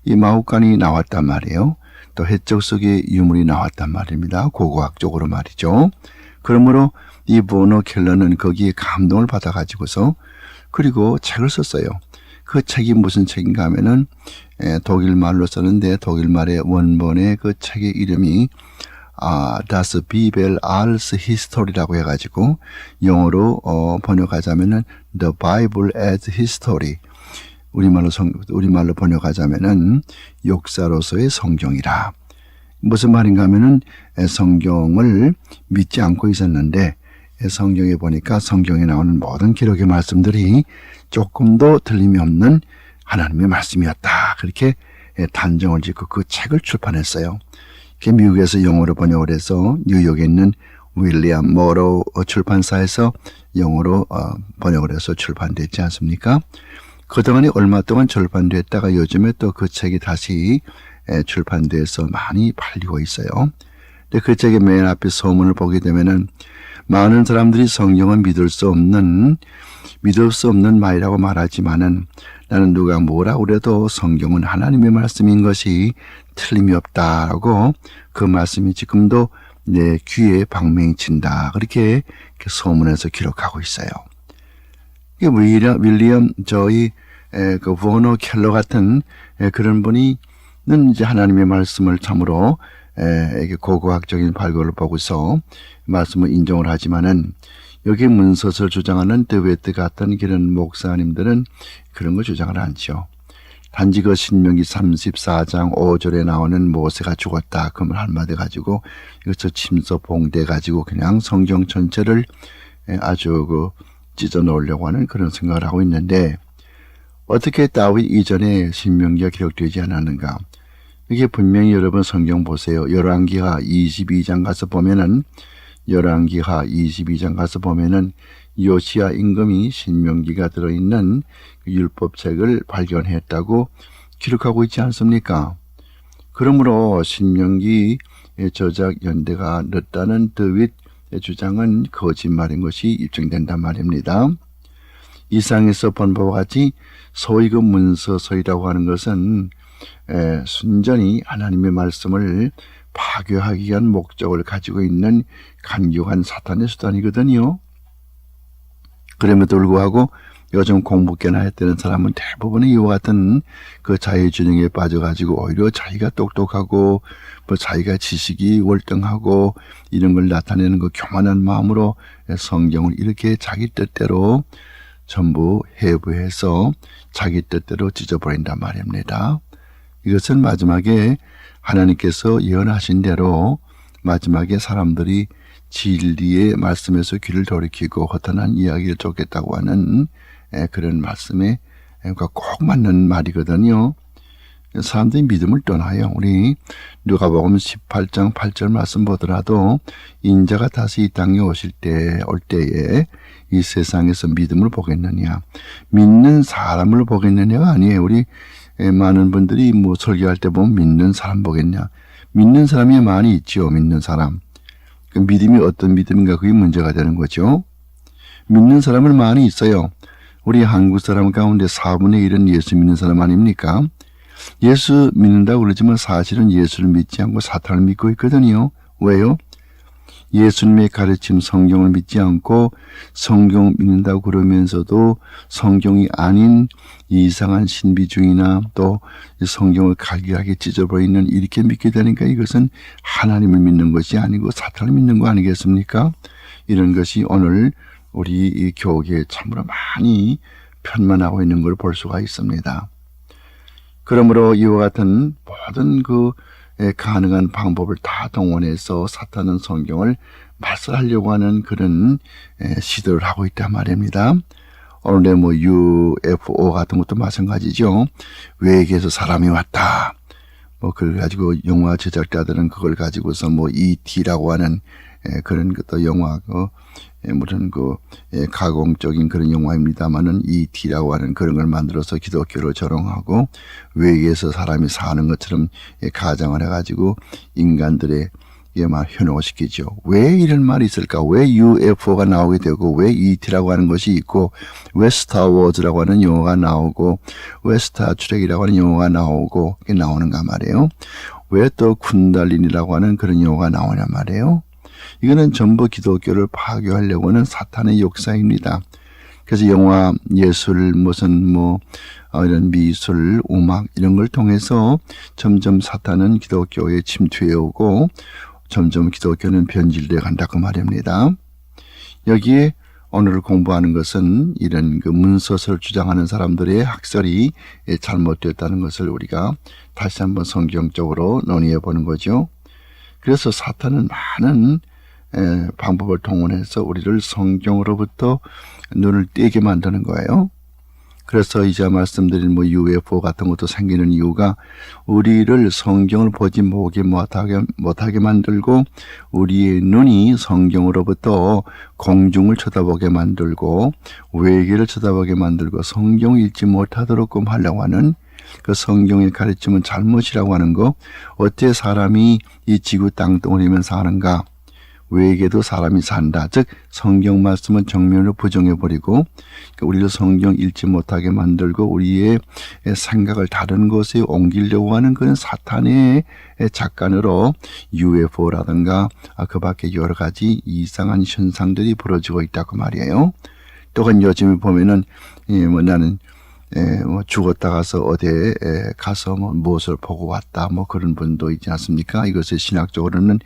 이 마곡간이 나왔단 말이에요. 또 해적 속에 유물이 나왔단 말입니다. 고고학적으로 말이죠. 그러므로 이 보너 켈러는 거기에 감동을 받아가지고서 그리고 책을 썼어요. 그 책이 무슨 책인가 하면은 독일 말로 썼는데 독일 말의 원본의 그 책의 이름이 Das Bibel als History라고 해가지고 영어로 번역하자면은 The Bible as History. 우리말로 번역하자면은 역사로서의 성경이라. 무슨 말인가 하면은 성경을 믿지 않고 있었는데 성경에 보니까 성경에 나오는 모든 기록의 말씀들이 조금도 틀림이 없는 하나님의 말씀이었다. 그렇게 단정을 짓고 그 책을 출판했어요. 미국에서 영어로 번역을 해서 뉴욕에 있는 윌리엄 모로 출판사에서 영어로 번역을 해서 출판됐지 않습니까? 그동안에 얼마 동안 출판됐다가 요즘에 또 그 책이 다시 출판돼서 많이 팔리고 있어요. 근데 그 책의 맨 앞에 소문을 보게 되면은 많은 사람들이 성경을 믿을 수 없는 말이라고 말하지만은 나는 누가 뭐라 그래도 성경은 하나님의 말씀인 것이 틀림이 없다라고 그 말씀이 지금도 내 귀에 방맹친다. 그렇게 소문에서 기록하고 있어요. 윌리엄 그 버너 켈러 같은 그런 분이는 이제 하나님의 말씀을 참으로 고고학적인 발굴을 보고서 말씀을 인정을 하지만은 여기 문서를 주장하는 드웨트 같은 그런 목사님들은 그런 거 주장을 않죠. 단지 그 신명기 34장 5절에 나오는 모세가 죽었다. 그 말 한마디 가지고 이것을 침서 봉대 가지고 그냥 성경 전체를 아주 찢어 놓으려고 하는 그런 생각을 하고 있는데 어떻게 다윗 이전에 신명기가 기록되지 않았는가? 이게 분명히 여러분 성경 보세요. 열왕기하 22장 가서 보면은 요시야 임금이 신명기가 들어있는 율법책을 발견했다고 기록하고 있지 않습니까? 그러므로 신명기 저작 연대가 늦다는 드윗 주장은 거짓말인 것이 입증된단 말입니다. 이상에서 본 바와 같이 소위 그 문서서이라고 하는 것은 순전히 하나님의 말씀을 파괴하기 위한 목적을 가지고 있는 간교한 사탄의 수단이거든요. 그럼에도 불구하고 요즘 공부 꽤나 했다는 사람은 대부분의 이와 같은 그 자유주의에 빠져가지고 오히려 자기가 똑똑하고 자기가 지식이 월등하고 이런 걸 나타내는 그 교만한 마음으로 성경을 이렇게 자기 뜻대로 전부 해부해서 자기 뜻대로 찢어버린단 말입니다. 이것은 마지막에 하나님께서 예언하신 대로 마지막에 사람들이 진리의 말씀에서 귀를 돌이키고 허탄한 이야기를 쫓겠다고 하는 그런 말씀에 꼭 맞는 말이거든요. 사람들이 믿음을 떠나요. 우리 누가복음 18장 8절 말씀 보더라도 인자가 다시 이 땅에 올 때에 이 세상에서 믿음을 보겠느냐, 믿는 사람을 보겠느냐가 아니에요. 우리 많은 분들이 설교할 때 보면 믿는 사람 보겠냐, 믿는 사람이 많이 있죠. 믿는 사람. 그 믿음이 어떤 믿음인가 그게 문제가 되는 거죠. 믿는 사람은 많이 있어요. 우리 한국 사람 가운데 4분의 1은 예수 믿는 사람 아닙니까? 예수 믿는다고 그러지만 사실은 예수를 믿지 않고 사탄을 믿고 있거든요. 왜요? 예수님의 가르침 성경을 믿지 않고 성경 믿는다고 그러면서도 성경이 아닌 이상한 신비주의나 또 성경을 갈기하게 찢어버리는 이렇게 믿게 되니까 이것은 하나님을 믿는 것이 아니고 사탄을 믿는 거 아니겠습니까? 이런 것이 오늘 우리 이 교계에 참으로 많이 편만하고 있는 걸 볼 수가 있습니다. 그러므로 이와 같은 모든 가능한 방법을 다 동원해서 사탄은 성경을 말살하려고 하는 그런 시도를 하고 있단 말입니다. 오늘의 UFO 같은 것도 마찬가지죠. 외계에서 사람이 왔다. 그걸 가지고 영화 제작자들은 그걸 가지고서 ET라고 하는 그런 것도 영화 무슨 가공적인 그런 영화입니다만은 ET라고 하는 그런 걸 만들어서 기독교를 조롱하고 외계에서 사람이 사는 것처럼 가정을 해가지고 인간들의 말 현혹시키죠. 왜 이런 말이 있을까? 왜 UFO가 나오게 되고 왜 ET라고 하는 것이 있고 왜 스타워즈라고 하는 용어가 나오고 왜 스타트rek이라고 하는 용어가 나오고 이게 나오는가 말이에요. 왜 또 군달린이라고 하는 그런 용어가 나오냐 말이에요. 이거는 전부 기독교를 파괴하려고 하는 사탄의 역사입니다. 그래서 영화, 예술, 이런 미술, 음악 이런 걸 통해서 점점 사탄은 기독교에 침투해 오고 점점 기독교는 변질되어 간다고 말입니다. 여기에 오늘 공부하는 것은 이런 문서설 주장하는 사람들의 학설이 잘못되었다는 것을 우리가 다시 한번 성경적으로 논의해 보는 거죠. 그래서 사탄은 많은 방법을 동원해서 우리를 성경으로부터 눈을 떼게 만드는 거예요. 그래서 이제 말씀드린 UFO 같은 것도 생기는 이유가 우리를 성경을 보지 못하게 만들고 우리의 눈이 성경으로부터 공중을 쳐다보게 만들고 외계를 쳐다보게 만들고 성경을 읽지 못하도록 하려고 하는 그 성경의 가르침은 잘못이라고 하는 거. 어째 사람이 이 지구 땅덩어리면 사는가? 외계도 사람이 산다. 즉 성경 말씀은 정면으로 부정해버리고 우리를 성경 읽지 못하게 만들고 우리의 생각을 다른 곳에 옮기려고 하는 그런 사탄의 작간으로 UFO라든가 그 밖에 여러 가지 이상한 현상들이 벌어지고 있다고 말이에요. 또한 요즘에 보면은 나는 죽었다 가서 어디에 가서 무엇을 보고 왔다 그런 분도 있지 않습니까? 이것을 신학적으로는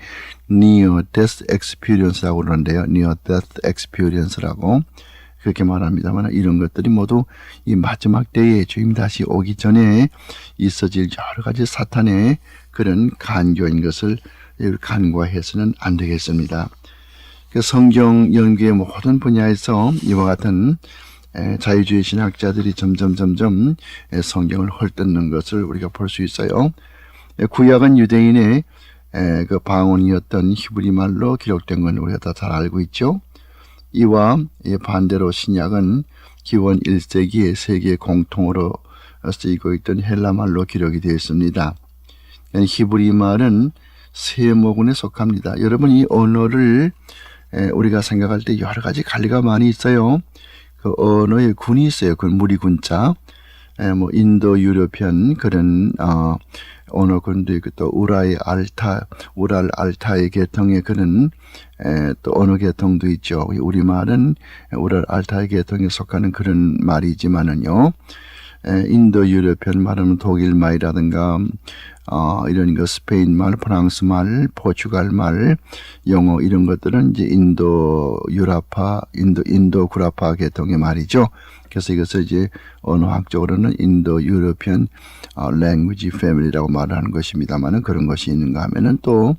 Near Death Experience라고 그러는데요. Near Death Experience라고 그렇게 말합니다만 이런 것들이 모두 이 마지막 때에 주님 다시 오기 전에 있어질 여러 가지 사탄의 그런 간교인 것을 간과해서는 안 되겠습니다. 성경 연구의 모든 분야에서 이와 같은 자유주의 신학자들이 점점 성경을 헐뜯는 것을 우리가 볼 수 있어요. 구약은 유대인의 그 방언이었던 히브리 말로 기록된 건 우리가 다 잘 알고 있죠. 이와 반대로 신약은 기원 1세기에 세계 공통으로 쓰이고 있던 헬라 말로 기록이 되어 있습니다. 히브리 말은 세모군에 속합니다. 여러분 이 언어를 우리가 생각할 때 여러 가지 관리가 많이 있어요. 그 언어의 군이 있어요. 그 무리군자, 인도 유럽편 그런 언어군도 있고 또 우랄 알타의 계통의 그런 또 언어 계통도 있죠. 우리 말은 우랄 알타의 계통에 속하는 그런 말이지만은요. 인도 유럽편 말은 독일 말이라든가 이런 거 스페인 말, 프랑스 말, 포르투갈 말, 영어 이런 것들은 이제 인도 구라파 계통의 말이죠. 그래서 이것을 이제 언어학적으로는 인도 유럽편 language family라고 말하는 것입니다만은 그런 것이 있는가 하면은 또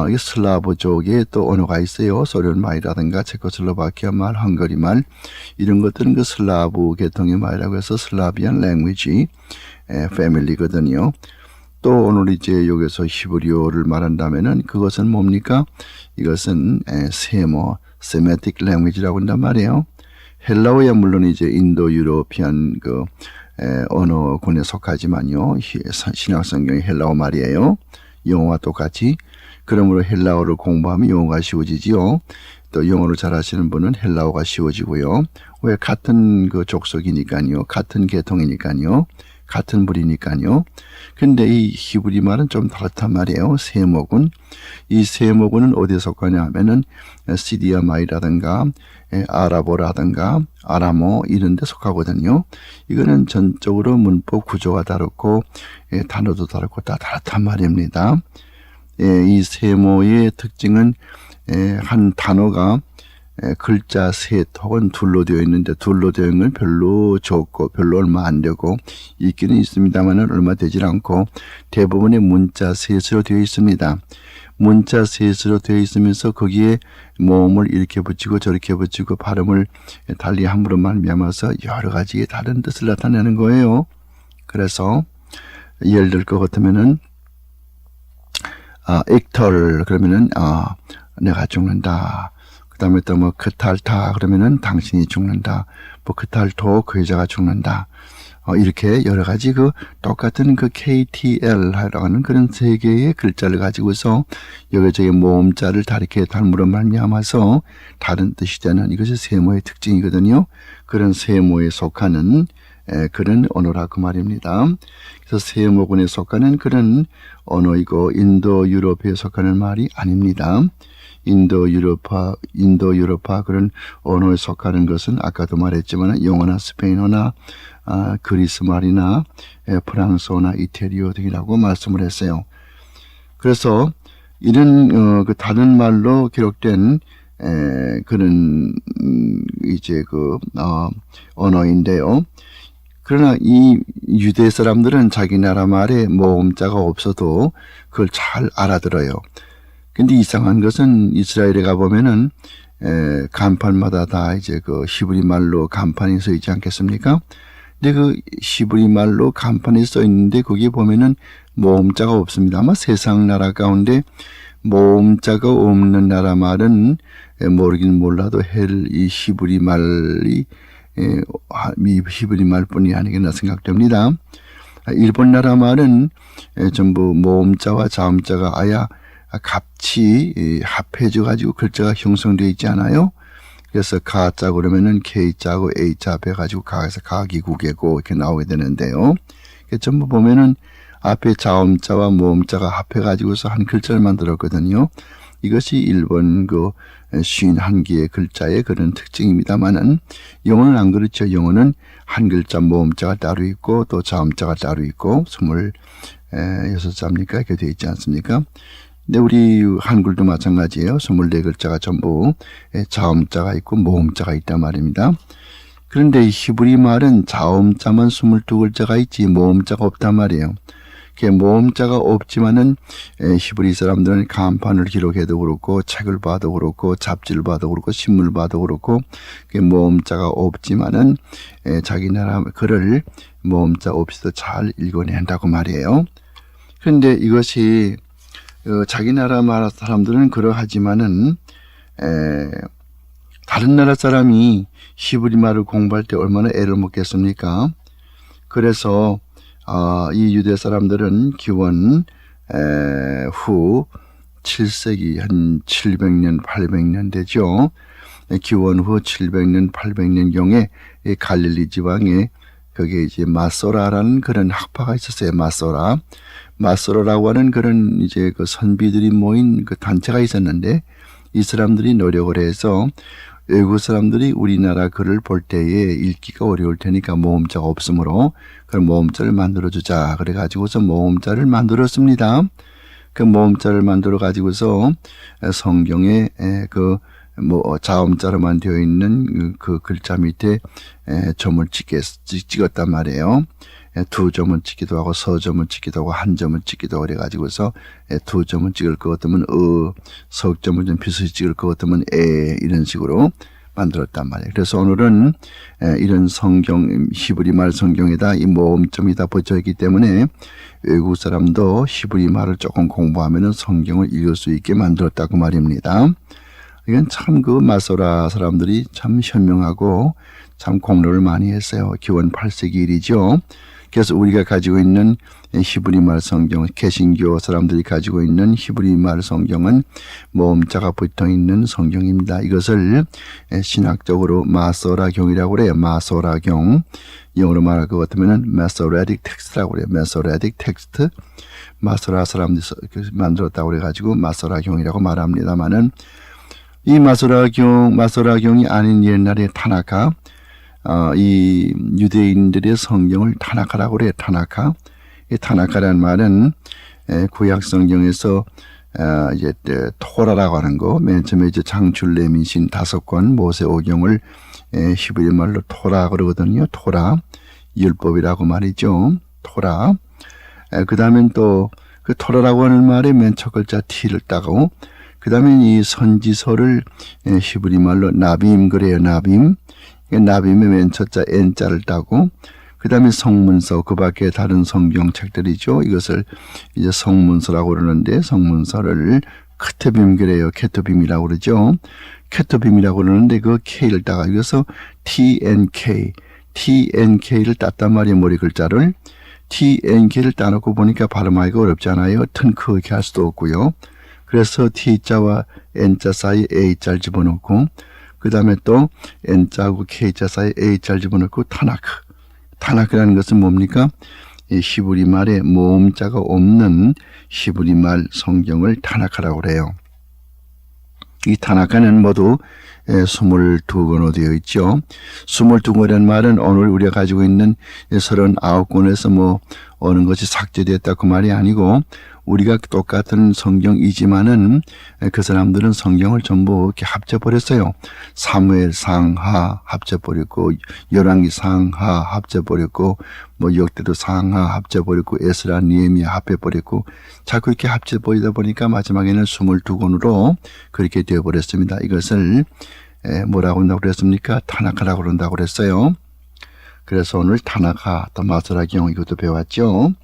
이 슬라브 쪽에 또 언어가 있어요. 소련 말이라든가 체코슬로바키아 말, 헝가리 말 이런 것들은 그 슬라브 계통의 말이라고 해서 슬라비안 language family거든요. 또 오늘 이제 여기서 히브리어를 말한다면은 그것은 뭡니까? 이것은 세모, 세메틱 랭귀지라고 한단 말이에요. 헬라어야 물론 이제 인도 유로피안 언어군에 속하지만요. 신약 성경이 헬라어 말이에요. 영어와 똑같이. 그러므로 헬라어를 공부하면 영어가 쉬워지지요. 또 영어를 잘하시는 분은 헬라어가 쉬워지고요. 왜? 같은 그 족속이니까요. 같은 계통이니까요. 같은 부리니까요. 근데 이 히브리 말은 좀 다르단 말이에요. 세모군. 이 세모군은 어디에 속하냐 하면은 시디아마이라든가 아라보라든가 아라모 이런 데 속하거든요. 이거는 전적으로 문법 구조가 다르고 단어도 다르고 다 다르단 말입니다. 이 세모의 특징은 한 단어가 글자 셋 혹은 둘로 되어 있는데 둘로 되어 있는 건 별로 적고 별로 얼마 안 되고 있기는 있습니다만 얼마 되질 않고 대부분의 문자 셋으로 되어 있습니다. 문자 셋으로 되어 있으면서 거기에 모음을 이렇게 붙이고 저렇게 붙이고 발음을 달리 함으로 말미암아서 여러 가지의 다른 뜻을 나타내는 거예요. 그래서 예를 들 것 같으면은 액털 그러면은 내가 죽는다. 그 다음에 또 뭐 크탈타 그러면은 당신이 죽는다. 뭐 크탈토 그 여자가 죽는다. 이렇게 여러 가지 그 똑같은 그 KTL이라고 하는 그런 세 개의 글자를 가지고서 여기저기 모음자를 다르게 닮으로 말미암아서 다른 뜻이 되는 이것이 세모의 특징이거든요. 그런 세모에 속하는 그런 언어라고 말입니다. 그래서 세모군에 속하는 그런 언어이고 인도 유럽에 속하는 말이 아닙니다. 인도 유럽파 그런 언어에 속하는 것은 아까도 말했지만 영어나 스페인어나 그리스 말이나 프랑스어나 이태리어 등이라고 말씀을 했어요. 그래서 이런 그 다른 말로 기록된 그런 이제 그 언어인데요. 그러나 이 유대 사람들은 자기 나라 말에 모음자가 없어도 그걸 잘 알아들어요. 근데 이상한 것은 이스라엘에 가보면은 간판마다 다 이제 그 히브리 말로 간판이 써 있지 않겠습니까? 근데 그 히브리 말로 간판이 써 있는데 거기에 보면은 모음자가 없습니다. 아마 세상 나라 가운데 모음자가 없는 나라 말은 모르긴 몰라도 이 히브리 말이 히브리 말뿐이 아니겠나 생각됩니다. 일본 나라 말은 전부 모음자와 자음자가 아야 같이 합해져 가지고 글자가 형성되어 있지 않아요? 그래서 가자 그러면은 K자고 A자 합해 가지고 가에서 가기국이고 이렇게 나오게 되는데요. 전부 보면은 앞에 자음자와 모음자가 합해 가지고서 한 글자를 만들었거든요. 이것이 일본 그 51개의 글자의 그런 특징입니다만은 영어는 안 그렇죠. 영어는 한 글자 모음자가 따로 있고 또 자음자가 따로 있고 26자입니까? 이렇게 되어 있지 않습니까? 근데 우리 한글도 마찬가지예요. 24글자가 전부 자음자가 있고 모음자가 있단 말입니다. 그런데 히브리 말은 자음자만 22글자가 있지 모음자가 없단 말이에요. 모음자가 없지만은 히브리 사람들은 간판을 기록해도 그렇고 책을 봐도 그렇고 잡지를 봐도 그렇고 신문을 봐도 그렇고 모음자가 없지만은 자기 나라 글을 모음자 없이도 잘 읽어낸다고 말이에요. 그런데 이것이 자기 나라 사람들은 그러하지만은 다른 나라 사람이 히브리 말을 공부할 때 얼마나 애를 먹겠습니까? 그래서 이 유대 사람들은 기원 후 7세기 한 700년 800년 되죠. 기원 후 700년 800년경에 갈릴리 지방에 거기에 이제 마소라라는 그런 학파가 있었어요. 마소라라고 하는 그런 이제 그 선비들이 모인 그 단체가 있었는데 이 사람들이 노력을 해서 외국 사람들이 우리나라 글을 볼 때에 읽기가 어려울 테니까 모음자가 없으므로 그런 모음자를 만들어주자. 그래가지고서 모음자를 만들었습니다. 그 모음자를 만들어 가지고서 성경에 그 자음자로만 되어 있는 그 글자 밑에 점을 찍었단 말이에요. 2점을 찍기도 하고 서점을 찍기도 하고 한 점을 찍기도 하고 그래가지고서 2점을 찍을 것 같으면 석점을 좀 비슷히 찍을 것 같으면 이런 식으로 만들었단 말이에요. 그래서 오늘은 이런 성경 히브리 말 성경에다 이 모음점이 다 붙여 있기 때문에 외국 사람도 히브리 말을 조금 공부하면은 성경을 읽을 수 있게 만들었다고 말입니다. 이건 참 그 마소라 사람들이 참 현명하고 참 공로를 많이 했어요. 기원 8세기 일이죠. 그래서 우리가 가지고 있는 히브리 말 성경, 개신교 사람들이 가지고 있는 히브리 말 성경은 모음자가 붙어 있는 성경입니다. 이것을 신학적으로 마소라경이라고 그래요. 마소라경. 영어로 말할 것 같으면 Masoretic Text라고 그래요. Masoretic Text. 마소라 사람들이 만들었다고 그래가지고 마소라경이라고 말합니다만은 이 마소라경이 아닌 옛날의 타나카, 이 유대인들의 성경을 타나카라고 그래요. 타나카. 이 타나카라는 말은 구약 성경에서 이제 토라라고 하는 거, 맨 처음에 이제 장출 레민신 5권 모세오경을 히브리 말로 토라 그러거든요. 토라, 율법이라고 말이죠. 토라. 그 다음엔 또 그 토라라고 하는 말에 맨 첫 글자 T를 따고, 그 다음에 이 선지서를 히브리 말로 나빔 그래요. 나빔. 나빔의 맨 첫자 N자를 따고, 그 다음에 성문서, 그 밖에 다른 성경책들이죠. 이것을 이제 성문서라고 그러는데, 성문서를 크테빔 그래요. 케토빔이라고 그러죠. 케토빔이라고 그러는데 그 K를 따가, 그래서 TNK를 땄단 말이에요. 머리 글자를. TNK를 따놓고 보니까 발음하기가 어렵잖아요. 튼 크게 할 수도 없고요. 그래서 T자와 N자 사이에 A자를 집어넣고, 그 다음에 또 N자하고 K자 사이에 A자를 집어넣고 타나크. 타나크라는 것은 뭡니까? 이 히브리 말에 모음자가 없는 히브리 말 성경을 타나카라고 그래요. 이 타나카는 모두 22권으로 되어 있죠. 22권이라는 말은 오늘 우리가 가지고 있는 39권에서 뭐 어느 것이 삭제됐다 그 말이 아니고, 우리가 똑같은 성경이지만은 그 사람들은 성경을 전부 이렇게 합쳐버렸어요. 사무엘 상하 합쳐버렸고, 열왕기 상하 합쳐버렸고, 뭐 역대도 상하 합쳐버렸고, 에스라 니에미야 합해버렸고, 자꾸 이렇게 합쳐버리다 보니까 마지막에는 22권으로 그렇게 되어버렸습니다. 이것을 뭐라고 한다고 그랬습니까? 타나카라고 그런다고 그랬어요. 그래서 오늘 타나카 또 마소라경 이것도 배웠죠.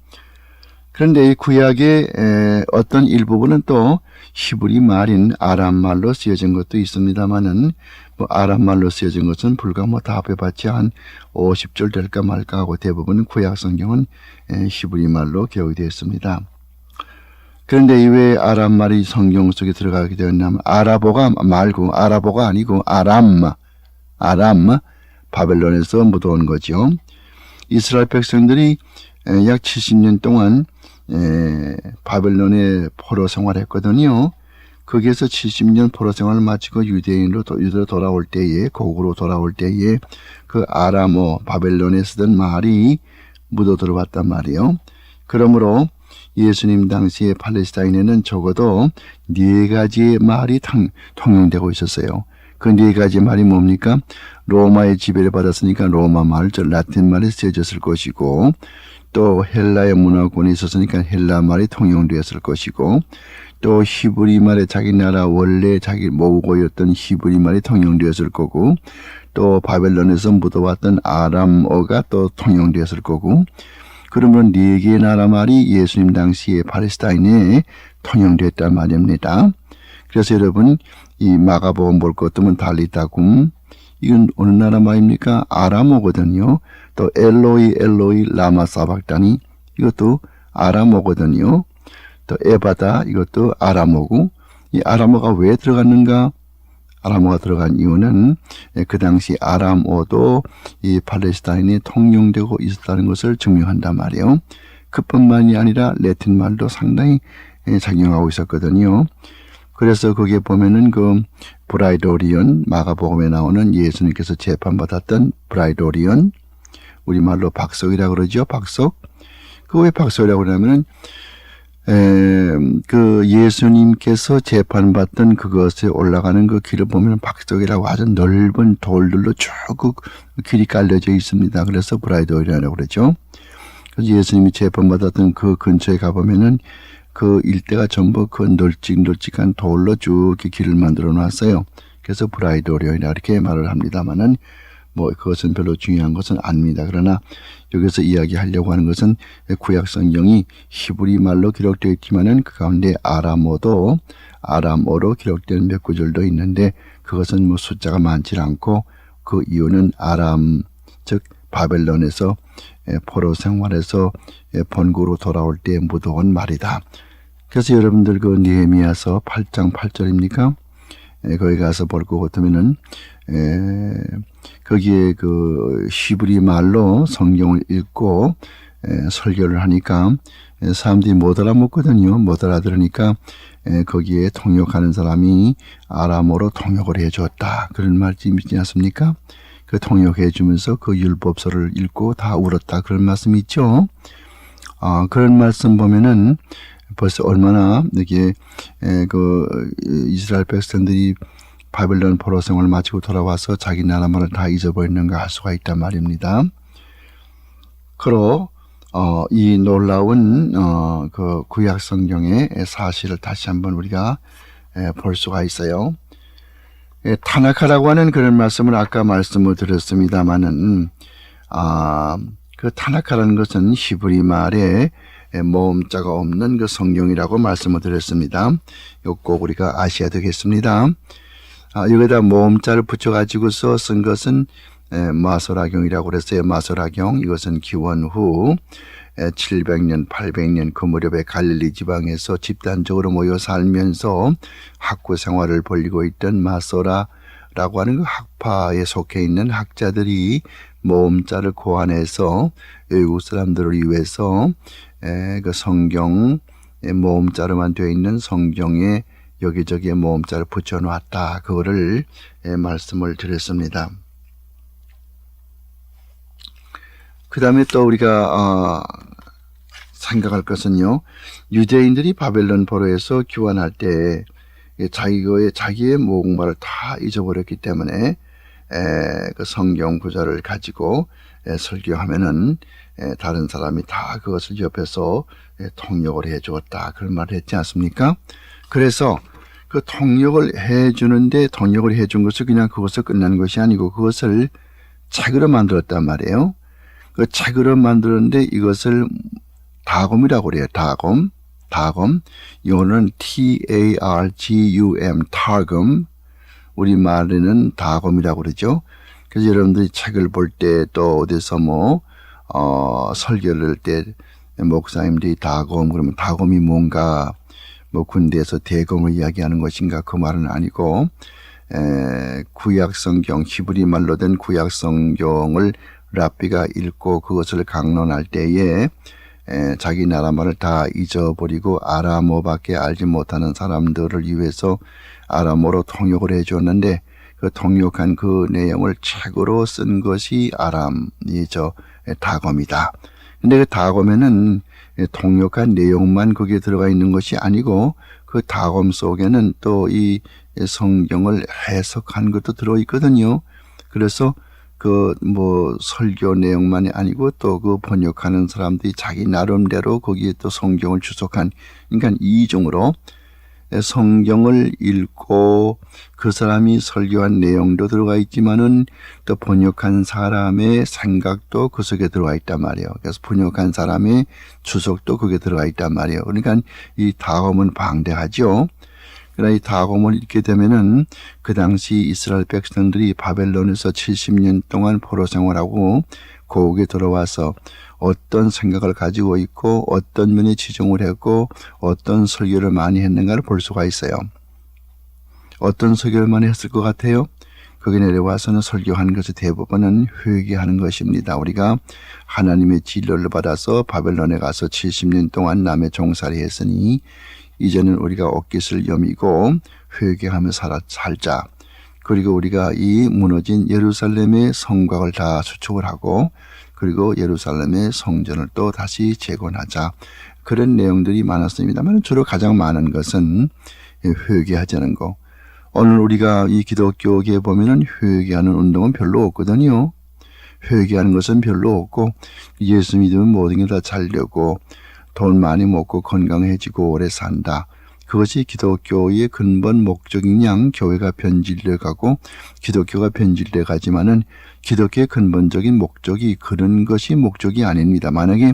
그런데 이 구약의 어떤 일부분은 또 히브리 말인 아람 말로 쓰여진 것도 있습니다만은, 뭐 아람 말로 쓰여진 것은 불과 뭐 다 합해봤자 한 50절 될까 말까 하고, 대부분 구약 성경은 히브리 말로 기록이 되어 있습니다. 그런데 왜 아람 말이 성경 속에 들어가게 되었냐면, 아라보가 아니고 아람, 바벨론에서 묻어온 거죠. 이스라엘 백성들이 약 70년 동안 바벨론에 포로 생활했거든요. 거기에서 70년 포로 생활을 마치고 유대로 돌아올 때에, 고국으로 돌아올 때에 그 아람어 바벨론에 쓰던 말이 묻어 들어왔단 말이에요. 그러므로 예수님 당시에 팔레스타인에는 적어도 4가지의 말이 통용되고 있었어요. 그 4가지 말이 뭡니까? 로마의 지배를 받았으니까 로마 말, 라틴 말이 쓰여졌을 것이고, 또 헬라의 문화권이 있었으니까 헬라 말이 통용되었을 것이고, 또 히브리 말에 자기 나라 원래 자기 모국어였던 히브리 말이 통용되었을 거고, 또 바벨론에서 묻어왔던 아람어가 또 통용되었을 거고, 그러면 4개의 나라 말이 예수님 당시에 팔레스타인에 통용됐단 말입니다. 그래서 여러분 이 마가복음 볼 것 같으면 달리다굼, 이건 어느 나라 말입니까? 아람어거든요. 또 엘로이 라마 사박다니, 이것도 아람어거든요. 또 에바다, 이것도 아람어고, 이 아람어가 왜 들어갔는가? 아람어가 들어간 이유는 그 당시 아람어도 이 팔레스타인에 통용되고 있었다는 것을 증명한단 말이에요. 그뿐만이 아니라 라틴 말도 상당히 작용하고 있었거든요. 그래서 거기에 보면은 그 브라이도리온, 마가복음에 나오는 예수님께서 재판받았던 브라이도리온, 우리말로 박석이라고 그러죠. 박석. 그 왜 박석이라고 그러냐면은 그 예수님께서 재판받던 그것에 올라가는 그 길을 보면 박석이라고 아주 넓은 돌들로 쭉 그 길이 깔려져 있습니다. 그래서 브라이도리온이라고 그러죠. 그래서 예수님이 재판받았던 그 근처에 가보면은 그 일대가 전부 그 널찍널찍한 돌로 쭉 길을 만들어 놨어요. 그래서 브라이도리온이라 이렇게 말을 합니다만은, 뭐 그것은 별로 중요한 것은 아닙니다. 그러나 여기서 이야기하려고 하는 것은 구약 성경이 히브리 말로 기록되어 있지만은 그 가운데 아람어로 기록된 몇 구절도 있는데, 그것은 뭐 숫자가 많지 않고, 그 이유는 아람, 즉 바벨론에서 포로 생활에서 본국으로 돌아올 때 묻어온 말이다. 그래서 여러분들 그 느헤미야서 8장 8절입니까? 거기 가서 볼 것 같으면은 거기에 그 히브리 말로 성경을 읽고 설교를 하니까 사람들이 못 알아먹거든요. 못 알아들으니까 거기에 통역하는 사람이 아람어로 통역을 해줬다. 그런 말씀이 있지 않습니까? 그 통역해 주면서 그 율법서를 읽고 다 울었다. 그런 말씀이 있죠. 그런 말씀 보면은 벌써 얼마나 이게 그 이스라엘 백성들이 바벨론 포로 생활을 마치고 돌아와서 자기 나라 말을 다 잊어버리는가 할 수가 있단 말입니다. 그로 이 놀라운 그 구약 성경의 사실을 다시 한번 우리가 볼 수가 있어요. 타나카라고 하는 그런 말씀을 아까 말씀을 드렸습니다만은 그 타나카라는 것은 히브리 말에 모음자가 없는 그 성경이라고 말씀을 드렸습니다. 이거 꼭 우리가 아셔야 되겠습니다. 여기다 모음자를 붙여가지고서 쓴 것은 마소라경이라고 그랬어요. 마소라경. 이것은 기원 후 700년, 800년 그 무렵에 갈릴리 지방에서 집단적으로 모여 살면서 학구 생활을 벌이고 있던 마소라라고 하는 그 학파에 속해 있는 학자들이 모음자를 고안해서 외국 사람들을 위해서 그 성경 모음자로만 되어 있는 성경에 여기저기에 모음자를 붙여놨다. 그거를 말씀을 드렸습니다. 그 다음에 또 우리가 생각할 것은요. 유대인들이 바벨론 포로에서 귀환할 때 자기의 모국말을 다 잊어버렸기 때문에 그 성경 구절을 가지고 설교하면은 다른 사람이 다 그것을 옆에서 통역을 해 주었다. 그런 말을 했지 않습니까? 그래서 그 통역을 해 주는데 통역을 해 준 것이 그냥 그것을 끝난 것이 아니고 그것을 책으로 만들었단 말이에요. 그 책으로 만들었는데 이것을 다곰이라고 그래요. 다곰. 이거는 T-A-R-G-U-M, 타금. 우리말에는 다곰이라고 그러죠. 그래서 여러분들이 책을 볼 때 또 어디서 설교를 할 때 목사님들이 다곰 그러면 다곰이 뭔가 군대에서 대검을 이야기하는 것인가 그 말은 아니고 구약 성경 히브리 말로 된 구약 성경을 랍비가 읽고 그것을 강론할 때에 자기 나라 말을 다 잊어버리고 아람어밖에 알지 못하는 사람들을 위해서 아람어로 통역을 해줬는데 그 통역한 그 내용을 책으로 쓴 것이 아람이죠. 다검이다. 근데 그 다검에는 통역한 내용만 거기에 들어가 있는 것이 아니고 그 다검 속에는 또 이 성경을 해석한 것도 들어있거든요. 그래서 그 설교 내용만이 아니고 또 그 번역하는 사람들이 자기 나름대로 거기에 또 성경을 주석한 그러니까 이중으로 성경을 읽고 그 사람이 설교한 내용도 들어가 있지만은 또 번역한 사람의 생각도 그 속에 들어가 있단 말이에요. 그래서 번역한 사람의 주석도 거기에 들어가 있단 말이에요. 그러니까 이 다검은 방대하죠. 그러나 이 다곰을 읽게 되면은 그 당시 이스라엘 백성들이 바벨론에서 70년 동안 포로 생활하고 고국에 들어와서 어떤 생각을 가지고 있고 어떤 면에 치중을 했고 어떤 설교를 많이 했는가를 볼 수가 있어요. 어떤 설교를 많이 했을 것 같아요? 거기 내려와서는 설교하는 것의 대부분은 회개하는 것입니다. 우리가 하나님의 진료를 받아서 바벨론에 가서 70년 동안 남의 종살이 했으니 이제는 우리가 옷깃을 여미고 회개하며 살자. 그리고 우리가 이 무너진 예루살렘의 성곽을 다 수축을 하고 그리고 예루살렘의 성전을 또 다시 재건하자. 그런 내용들이 많았습니다만 주로 가장 많은 것은 회개하자는 거. 오늘 우리가 이 기독교계에 보면은 회개하는 운동은 별로 없거든요. 회개하는 것은 별로 없고 예수 믿으면 모든 게 다 잘 되고 돈 많이 먹고 건강해지고 오래 산다. 그것이 기독교의 근본 목적인 양 교회가 변질돼 가고 기독교가 변질돼 가지만은 기독교의 근본적인 목적이 그런 것이 목적이 아닙니다. 만약에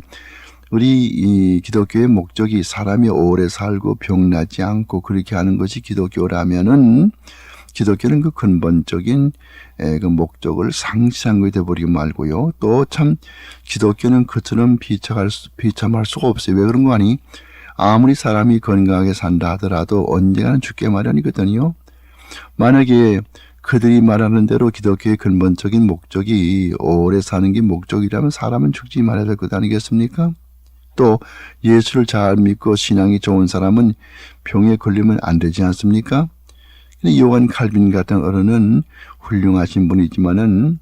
우리 이 기독교의 목적이 사람이 오래 살고 병나지 않고 그렇게 하는 것이 기독교라면은 기독교는 그 근본적인 그 목적을 상실한 게 되어버리고 말고요. 또 참 기독교는 그처럼 비참할 수가 없어요. 왜 그런 거 아니? 아무리 사람이 건강하게 산다 하더라도 언젠가는 죽게 마련이거든요. 만약에 그들이 말하는 대로 기독교의 근본적인 목적이 오래 사는 게 목적이라면 사람은 죽지 말아야 될 것 아니겠습니까? 또 예수를 잘 믿고 신앙이 좋은 사람은 병에 걸리면 안 되지 않습니까? 요한 칼빈 같은 어른은 훌륭하신 분이지만은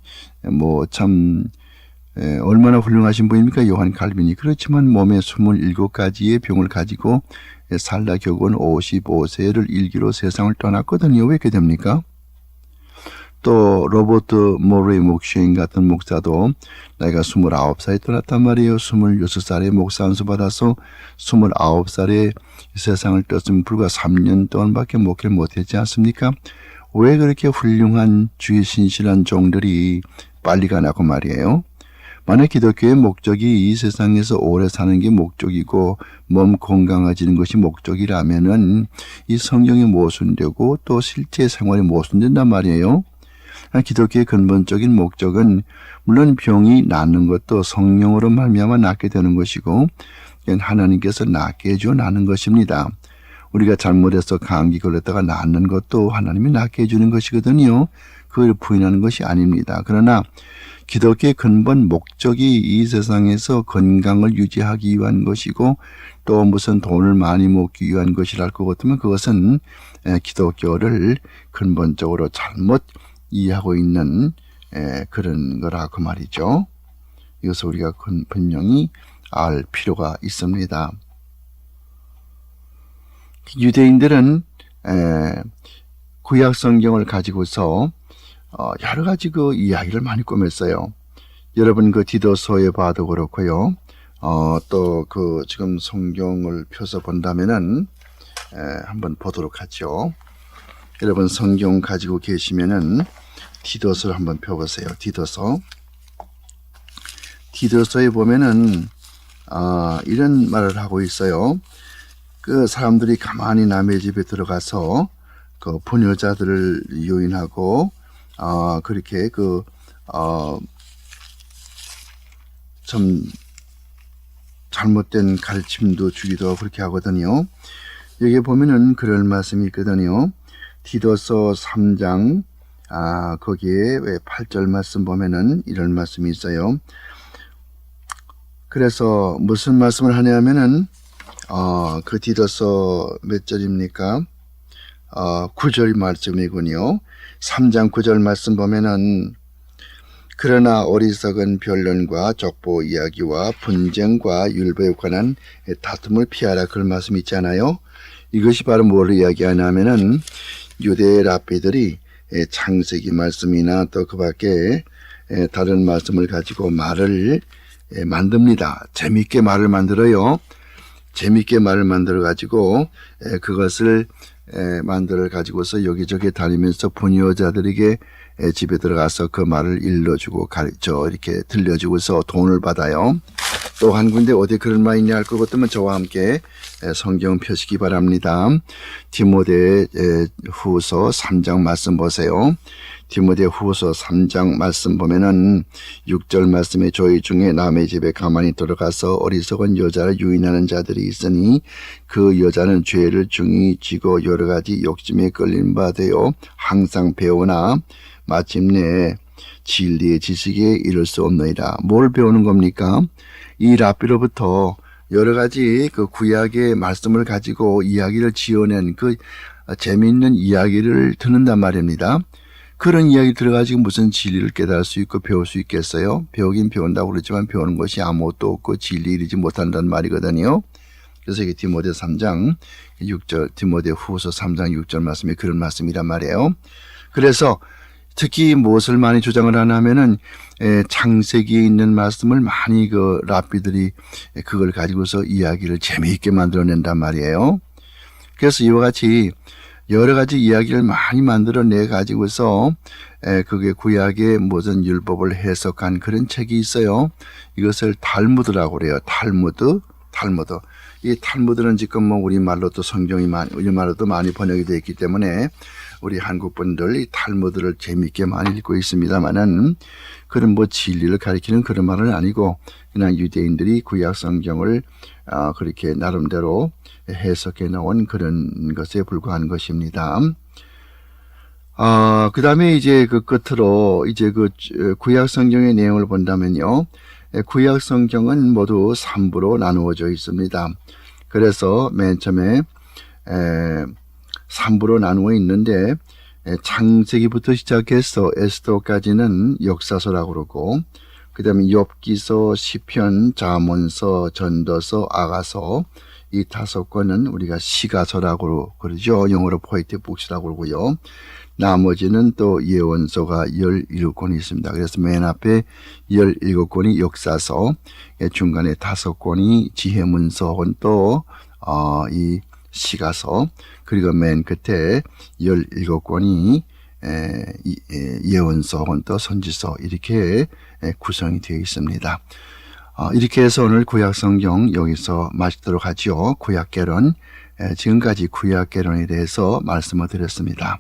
얼마나 훌륭하신 분입니까? 요한 칼빈이. 그렇지만 몸에 27가지의 병을 가지고 살다 결국은 55세를 일기로 세상을 떠났거든요. 왜 이렇게 됩니까? 또 로버트 모레이 목쉐인 같은 목사도 나이가 29살에 떠났단 말이에요. 26살에 목사 안수 받아서 29살에 세상을 떴으면 불과 3년 동안밖에 목회를 못했지 않습니까? 왜 그렇게 훌륭한 주의 신실한 종들이 빨리 가냐고 말이에요. 만약 기독교의 목적이 이 세상에서 오래 사는 게 목적이고 몸 건강해지는 것이 목적이라면은 이 성경이 모순되고 또 실제 생활이 모순된단 말이에요. 기독교의 근본적인 목적은 물론 병이 낫는 것도 성령으로 말미암아 낫게 되는 것이고 하나님께서 낫게 해줘 낫는 것입니다. 우리가 잘못해서 감기 걸렸다가 낫는 것도 하나님이 낫게 해주는 것이거든요. 그걸 부인하는 것이 아닙니다. 그러나 기독교의 근본 목적이 이 세상에서 건강을 유지하기 위한 것이고 또 무슨 돈을 많이 모으기 위한 것이랄 것 같으면 그것은 기독교를 근본적으로 잘못 이해하고 있는 그런 거라고 말이죠. 이것을 우리가 분명히 알 필요가 있습니다. 유대인들은 구약 성경을 가지고서 여러 가지 그 이야기를 많이 꾸몄어요. 여러분 그 디도서에 봐도 그렇고요. 또 그 지금 성경을 펴서 본다면은 한번 보도록 하죠. 여러분 성경 가지고 계시면은 디도서를 한번 펴보세요. 디도서에 보면은 이런 말을 하고 있어요. 그 사람들이 가만히 남의 집에 들어가서 그 부녀자들을 유인하고 그렇게 좀 잘못된 가르침도 주기도 하고 그렇게 하거든요. 여기 보면은 그럴 말씀이 있거든요. 디도서 3장 거기에 8절 말씀 보면은 이런 말씀이 있어요. 그래서 무슨 말씀을 하냐면은 그 디도서 몇 절입니까? 9절 말씀이군요. 3장 9절 말씀 보면은 그러나 어리석은 변론과 족보 이야기와 분쟁과 율법에 관한 다툼을 피하라 그런 말씀 있잖아요. 이것이 바로 뭘 이야기하냐면은 유대 랍비들이 창세기 말씀이나 또 그 밖에 다른 말씀을 가지고 말을 만듭니다. 재미있게 말을 만들어요. 재미있게 말을 만들어 가지고 그것을 만들어 가지고서 여기저기 다니면서 부녀자들에게 집에 들어가서 그 말을 일러주고 가르쳐 이렇게 들려주고서 돈을 받아요. 또 한 군데 어디 그런 말이 있냐 할 것 같으면 저와 함께 성경 펴시기 바랍니다. 디모데 후서 3장 말씀 보세요. 디모데 후서 3장 말씀 보면은 6절 말씀에 저희 중에 남의 집에 가만히 들어가서 어리석은 여자를 유인하는 자들이 있으니 그 여자는 죄를 중히 지고 여러 가지 욕심에 끌린 바 되어 항상 배우나 마침내 진리의 지식에 이를 수 없느니라. 뭘 배우는 겁니까? 이 랍비로부터 여러 가지 그 구약의 말씀을 가지고 이야기를 지어낸 그 재미있는 이야기를 듣는단 말입니다. 그런 이야기 들어가지고 무슨 진리를 깨달을 수 있고 배울 수 있겠어요? 배우긴 배운다고 그러지만 배우는 것이 아무것도 없고 진리에 이르지 못한다는 말이거든요. 그래서 이게 디모데 3장 6절, 디모데 후서 3장 6절 말씀이 그런 말씀이란 말이에요. 그래서 특히 무엇을 많이 주장을 하냐면은 창세기에 있는 말씀을 많이 그 랍비들이 그걸 가지고서 이야기를 재미있게 만들어낸단 말이에요. 그래서 이와 같이 여러 가지 이야기를 많이 만들어내 가지고서 그게 구약의 모든 율법을 해석한 그런 책이 있어요. 이것을 탈무드라고 그래요. 탈무드. 이 탈무드는 지금 뭐 우리말로도 우리말로도 많이 번역이 되어 있기 때문에 우리 한국 분들 이 탈무드를 재미있게 많이 읽고 있습니다만은 그런 뭐 진리를 가리키는 그런 말은 아니고 그냥 유대인들이 구약 성경을 그렇게 나름대로 해석해 놓은 그런 것에 불과한 것입니다. 그 다음에 이제 그 끝으로 이제 그 구약 성경의 내용을 본다면요. 구약 성경은 모두 3부로 나누어져 있습니다. 그래서 맨 처음에 3부로 나누어 있는데 창세기부터 시작해서 에스더까지는 역사서라고 그러고 그 다음에 욥기서, 시편, 잠언서, 전도서, 아가서 이 5권은 우리가 시가서라고 그러죠. 영어로 포에틱 북스라고 그러고요. 나머지는 또 예언서가 17권이 있습니다. 그래서 맨 앞에 17권이 역사서, 중간에 5권이 지혜문서 혹은 또 이 시가서, 그리고 맨 끝에 17권이 예언서 혹은 또 선지서 이렇게 구성이 되어 있습니다. 이렇게 해서 오늘 구약성경 여기서 마치도록 하죠. 구약개론, 지금까지 구약개론에 대해서 말씀을 드렸습니다.